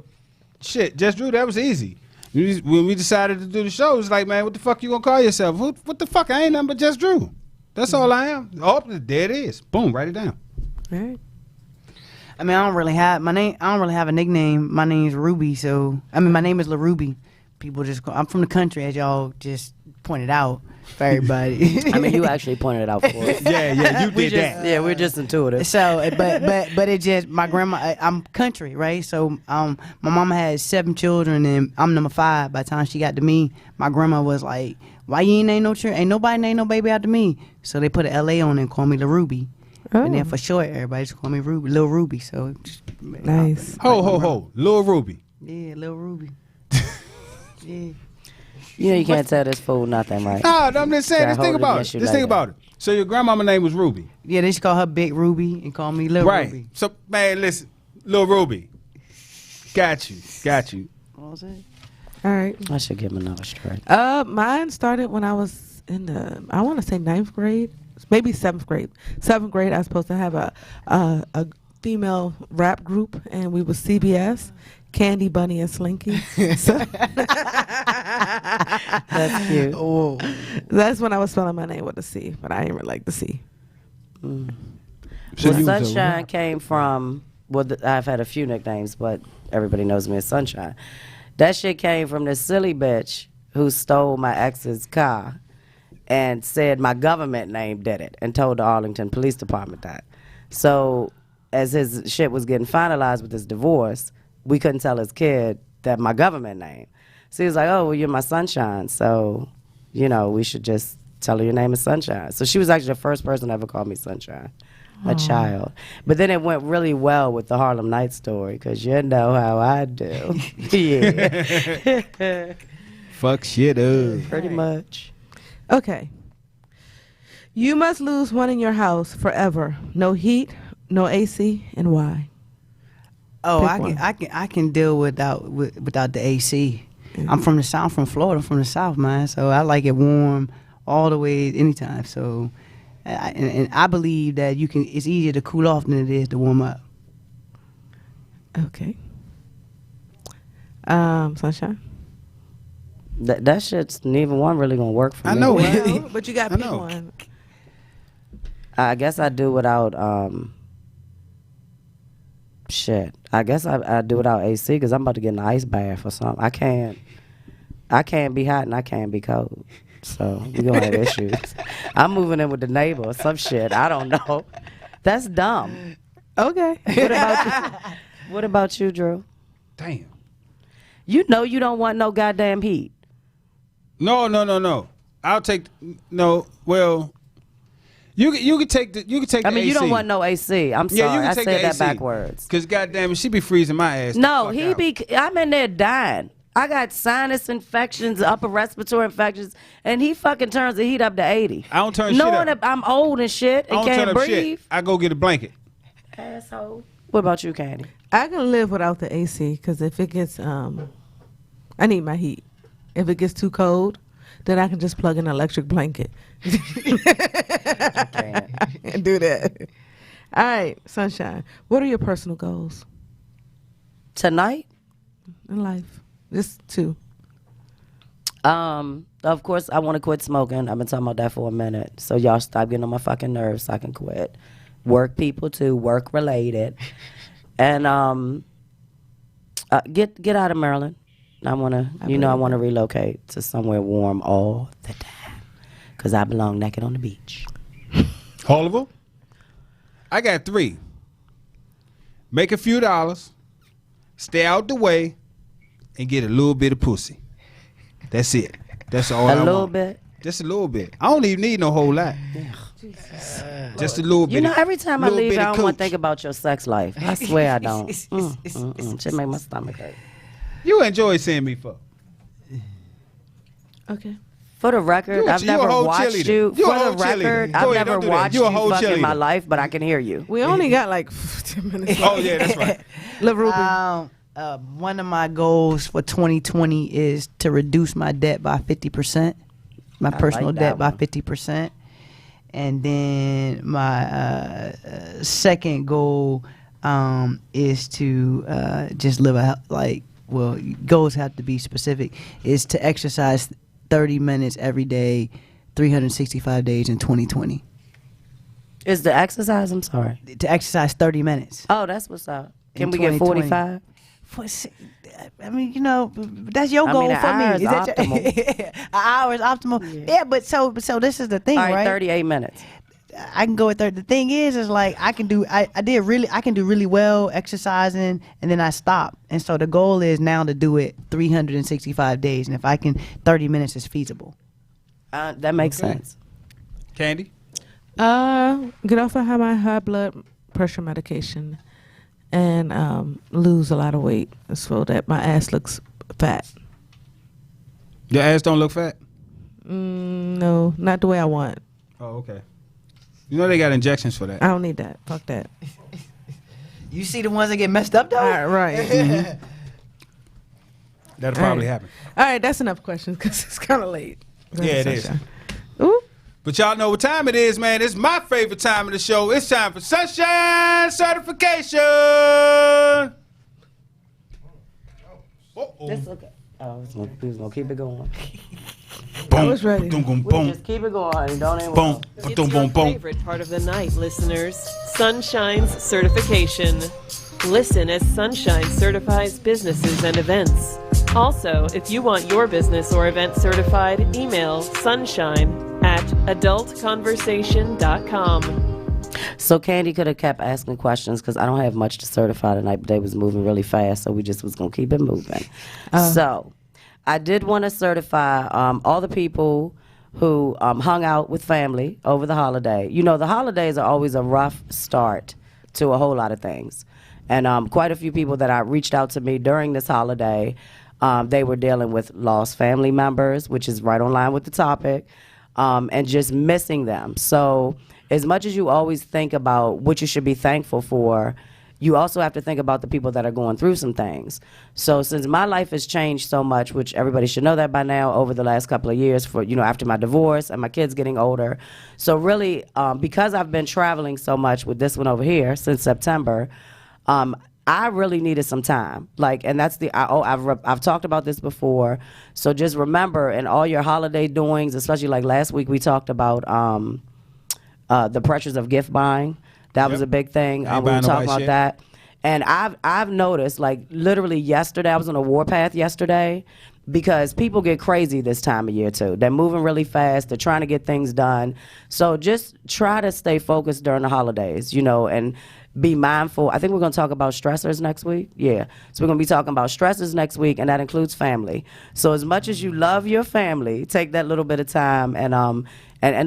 shit. Just Drew. That was easy. When we decided to do the show, it was like, man, what the fuck you gonna call yourself? What the fuck? I ain't nothing but Just Drew. That's all I am. Oh, there it is. Boom, write it down. All right. I mean, I don't really have a nickname. My name's Ruby, so my name is LaRuby. People just I'm from the country, as y'all just pointed out for everybody. I mean, you actually pointed it out for us. Yeah, you did that. Yeah, we're just intuitive. So, but it just my grandma. I'm country, right? So, my mama had 7 children, and I'm number 5. By the time she got to me, my grandma was like, "Why you ain't name no children? Ain't nobody name no baby after me." So they put an L.A. on it and called me LaRuby. And then for short, everybody just call me Ruby, Lil Ruby. So just, Nice. Ho, Lil Ruby. Yeah, Lil Ruby. Yeah. You know you can't tell this fool nothing, right? Nah, I'm just saying. Gotta Just think hold it about it. against you Just like think about it. So your grandmama name was Ruby, Yeah, they just call her Big Ruby and call me Lil right? Ruby. So man, listen, Lil Ruby. Got you. What was it? All right. I should give him another strike. Mine started when I was in I want to say 9th grade, maybe 7th grade. 7th grade, I was supposed to have a female rap group, and we was CBS, Candy, Bunny, and Slinky. So That's cute. Oh, that's when I was spelling my name with a C, but I didn't really like the C. So Well, you was a Sunshine rap- came from, I've had a few nicknames, but everybody knows me as Sunshine. That shit came from this silly bitch who stole my ex's car and said my government name did it and told the Arlington Police Department that. So as his shit was getting finalized with his divorce, we couldn't tell his kid that my government name. So he was like, oh, well, you're my Sunshine. So, you know, we should just tell her your name is Sunshine. So she was actually the first person to ever call me Sunshine, a child. But then it went really well with the Harlem Night story, because you know how I do. Yeah, Fuck shit up. pretty much. Okay. You must lose one in your house forever. No heat, no AC, and why? oh, Pick I one. can deal without the AC. I'm from the South, from Florida, from the South, man. So I like it warm all the way, anytime. So, and I believe that it's easier to cool off than it is to warm up. Okay. Sunshine. That shit's neither one really gonna work for I me. know. Well, but you got I to pick know. one. I guess I do without shit. I guess I do without AC because I'm about to get an ice bath or something. I can't be hot and I can't be cold. So we gonna have issues. I'm moving in with the neighbor or some shit. I don't know. That's dumb. Okay. What about you? What about you, Drew? Damn. You know you don't want no goddamn heat. No. I'll take no. Well, you can take the I mean, the you don't AC. want no AC. I'm sorry. Yeah, you can I take said the that AC. backwards. Cause goddamn it, she be freezing my ass. the No, fuck he out. be. I'm in there dying. I got sinus infections, upper respiratory infections, and he fucking turns the heat up to 80. I don't turn shit Knowing up. that I'm old and shit I and don't turn can't up breathe. shit. I go get a blanket. Asshole. What about you, Candy? I can live without the AC because if it gets, I need my heat. If it gets too cold, then I can just plug in an electric blanket and do that. All right, Sunshine. What are your personal goals Tonight, in life? Just two. of course, I want to quit smoking. I've been talking about that for a minute. So y'all stop getting on my fucking nerves so I can quit. Work people too, work related. And get out of Maryland. I want to relocate to somewhere warm all the time. Because I belong naked on the beach. All of them? I got 3. Make a few dollars, stay out the way, and get a little bit of pussy. That's it. That's all I want. A little bit? Just a little bit. I don't even need no whole lot. Just a little bit. You know, every time I leave, I don't want coach. to think about your sex life. I swear I don't. Just make my stomach hurt. You enjoy seeing me fuck. Okay. For the record, I've never watched cheerleader. you. You a For whole the record, cheerleader. I've Go ahead, never don't do that. watched You you a whole fuck in my cheerleader. life, but I can hear you. We only got like 15 minutes. Oh, yeah, that's right. LaRuby. One of my goals for 2020 is to reduce my debt by 50%, my personal that debt by one. 50%. And then my second goal is to just live goals have to be specific, is to exercise 30 minutes every day, 365 days in 2020. Is the exercise? I'm sorry. To exercise 30 minutes. Oh, that's what's up. Can In we get 2020. 45? I mean, you know, that's your I goal mean, an for me. hour is that optimal. An hour is optimal. Yeah, but so this is the thing, All right, right? 38 minutes. I can go at 30. The thing is like I can do really well exercising, and then I stop. And so the goal is now to do it 365 days, and if I can, 30 minutes is feasible. That makes sense. Candy? Get off of my high blood pressure medication and lose a lot of weight so that my ass looks fat. Your ass don't look fat? No, not the way I want. Oh, okay. You know they got injections for that. I don't need that. Fuck that. You see the ones that get messed up though? All right. That'll probably happen. All right, that's enough questions because it's kind of late. Yeah, it is. Ooh. But y'all know what time it is, man. It's my favorite time of the show. It's time for Sunshine Certification. It's okay. Oh, we was gonna keep it going. Boom, I was ready. Boom, boom, We boom, just keep it going. Don't even. boom, It's boom, your boom, boom. favorite part of the night, listeners. Sunshine's certification. Listen as Sunshine certifies businesses and events. Also, if you want your business or event certified, email sunshine@adultconversation.com. So Candy could have kept asking questions because I don't have much to certify tonight, but they was moving really fast, so we just was gonna keep it moving. So I did want to certify all the people who hung out with family over the holiday. You know, the holidays are always a rough start to a whole lot of things, and quite a few people that I reached out to me during this holiday, they were dealing with lost family members, which is right on line with the topic, and just missing them. So as much as you always think about what you should be thankful for, you also have to think about the people that are going through some things. So since my life has changed so much, which everybody should know that by now, over the last couple of years, for after my divorce and my kids getting older. So really, because I've been traveling so much with this one over here since September, I really needed some time. And that's I've talked about this before. So just remember, in all your holiday doings, especially like last week, we talked about the pressures of gift buying. That was a big thing. We were buying no talking white about shit. that. And I've noticed, literally yesterday, I was on a warpath yesterday because people get crazy this time of year too. They're moving really fast. They're trying to get things done. So just try to stay focused during the holidays, and be mindful. I think we're going to talk about stressors next week. Yeah. So we're going to be talking about stressors next week, and that includes family. So as much as you love your family, take that little bit of time and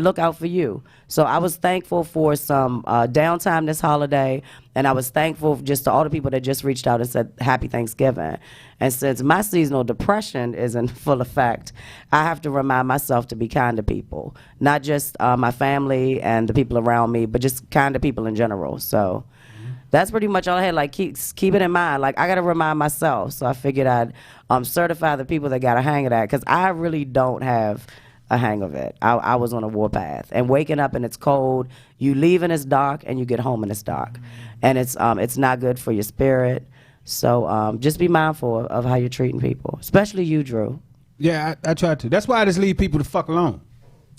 look out for you. So I was thankful for some downtime this holiday, and I was thankful just to all the people that just reached out and said Happy Thanksgiving. And since my seasonal depression is in full effect, I have to remind myself to be kind to people, not just my family and the people around me, but just kind to people in general. So that's pretty much all I had. Keep it in mind. I got to remind myself. So I figured I'd certify the people that got to hang of that, because I really don't have a hang of it. I was on a warpath, and waking up and it's cold. You leave and it's dark, and you get home and it's dark, and it's not good for your spirit. So just be mindful of how you're treating people, especially you, Drew. Yeah, I try to. That's why I just leave people the fuck alone.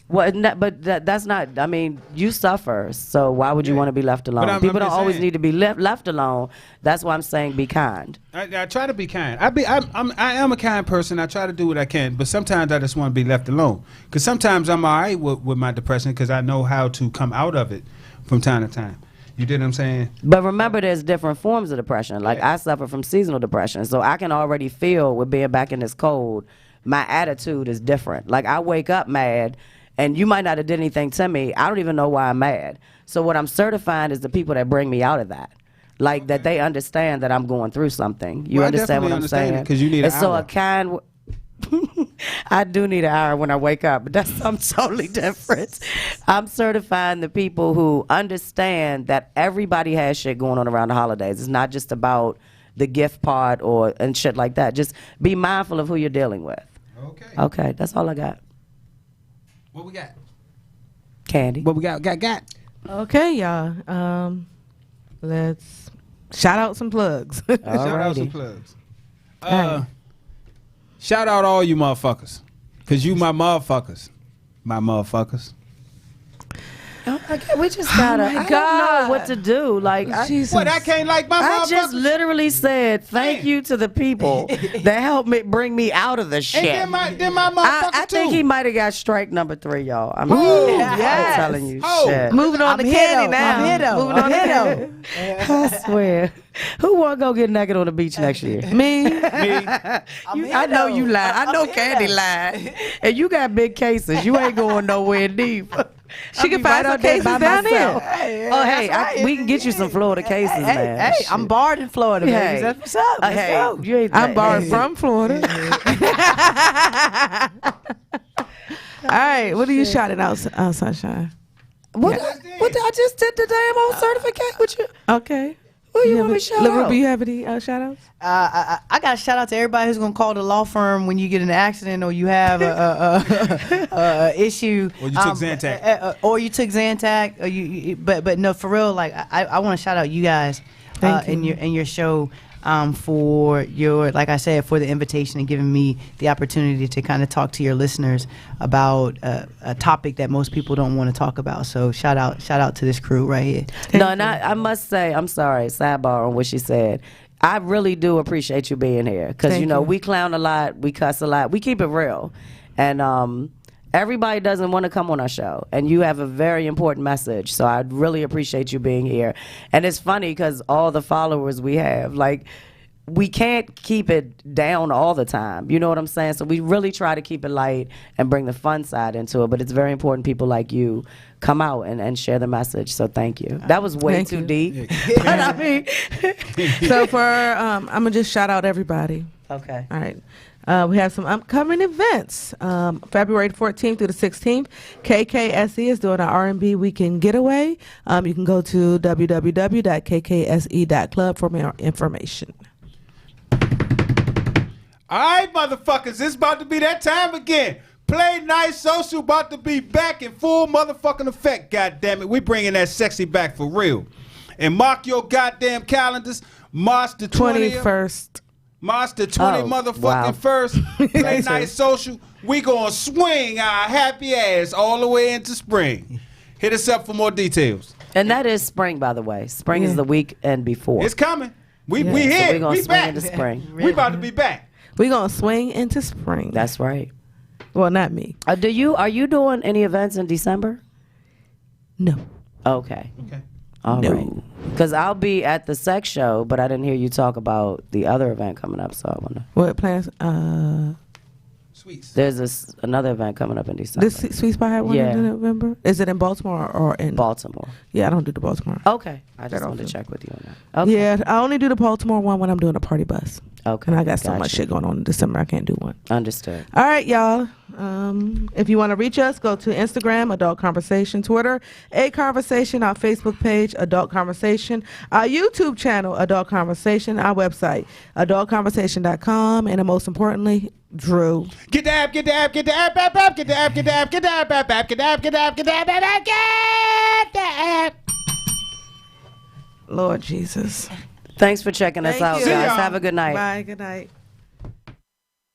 Well, but that's not. I mean, you suffer, so why would you want to be left alone? I'm People don't just always saying. need to be left alone. That's why I'm saying be kind. I try to be kind. I am a kind person. I try to do what I can, but sometimes I just want to be left alone. Because sometimes I'm all right with my depression because I know how to come out of it from time to time. You did what I'm saying? But remember, there's different forms of depression. Like I suffer from seasonal depression, so I can already feel with being back in this cold, my attitude is different. Like I wake up mad, and you might not have did anything to me. I don't even know why I'm mad. So what I'm certifying is the people that bring me out of that. Like that they understand that I'm going through something. You Well, I understand what definitely I'm understand saying? it, 'cause you need an And so hour. a kind. I do need an hour when I wake up, but that's something totally different. I'm certifying the people who understand that everybody has shit going on around the holidays. It's not just about the gift part and shit like that. Just be mindful of who you're dealing with. Okay. Okay, that's all I got. What we got? Candy. What we got? Got. Okay, y'all. Let's shout out some plugs. Shout out some Alrighty. plugs. Hey. Shout out all you motherfuckers. Because you my motherfuckers. My motherfuckers. Oh my God, we just gotta. my I God. don't know what to do. Like, Jesus. What? I can't like my I motherfuckers? just literally said thank Damn. you to the people that helped me bring me out of the shit. And then my motherfucker I think too. he might have got strike number 3, y'all. I'm yes. telling you, Oh. shit. Moving on I'm to here, Candy though. now. I'm here, though. Moving on to I'm here, Candy. I swear. Who want to go get naked on the beach next year? Me. I know you lied. I know Candy lied. And you got big cases. You ain't going nowhere deep. She can find some cases down there. Oh, hey, we can get you some Florida cases, man. Hey, I'm barred in Florida, baby. Hey. That's what's up. Let's Hey, go. you ain't I'm borrowed from Florida. All right, what are you shouting out, Sunshine? What I just did the damn old certificate with you. Okay. Who you want me to shout out? LaRuby, you have any shout outs? I got to shout out to everybody who's going to call the law firm when you get in an accident or you have a issue. Or you took Zantac. Or you took Zantac. Or but no, for real, like I want to shout out you guys Thank you. in your show for your, like I said, for the invitation and giving me the opportunity to kind of talk to your listeners about a topic that most people don't want to talk about. So shout out to this crew right here. No, and I must say, I'm sorry, sidebar on what she said. I really do appreciate you being here because, Thank you know, you. we clown a lot, we cuss a lot, we keep it real. And everybody doesn't want to come on our show. And you have a very important message. So I really appreciate you being here. And it's funny because all the followers we have, like, we can't keep it down all the time. You know what I'm saying? So we really try to keep it light and bring the fun side into it. But it's very important people like you come out and share the message. So thank you. That was way Thank too you. deep. But I mean, So for I'm gonna just shout out everybody. okay. All right. We have some upcoming events. February 14th through the 16th, KKSE is doing an R&B weekend getaway. You can go to www.kkse.club for more information. All right, motherfuckers, it's about to be that time again. Play Night Social about to be back in full motherfucking effect, goddammit. We bringing that sexy back for real. And mark your goddamn calendars, March the 20th. 21st. March the 20th Oh, motherfucking wow. first. Play Night Social. We gonna swing our happy ass all the way into spring. Hit us up for more details. And that is spring, by the way. Spring is the weekend before. It's coming. We Yeah. we So here. we gonna We swing back. into spring. We about to be back. We're going to swing into spring. That's right. Well, not me. Are you doing any events in December? No. Okay. Okay. All No. right. Because I'll be at the sex show, but I didn't hear you talk about the other event coming up. So I want to. What plans? Sweets. There's another event coming up in December. This Sweet Spot had one Yeah. in November? Is it in Baltimore or in? Baltimore. Yeah, I don't do the Baltimore. Okay. I just That wanted to also. check with you on that. Okay. Yeah, I only do the Baltimore one when I'm doing a party bus. Okay. And I got so much Gotcha. shit going on in December, I can't do one. Understood. All right, y'all. If you want to reach us, go to Instagram, Adult Conversation, Twitter, A Conversation, our Facebook page, Adult Conversation, our YouTube channel, Adult Conversation, our website, adultconversation.com, and most importantly, Drew. Get the app, get the app, get the app, app, get the app, get the app, get the app, app, get the app, get the app, get the app, app, get the app. Lord Jesus. Thanks for checking us Thank out, you. guys. y'all. Have a good night. Bye. Good night.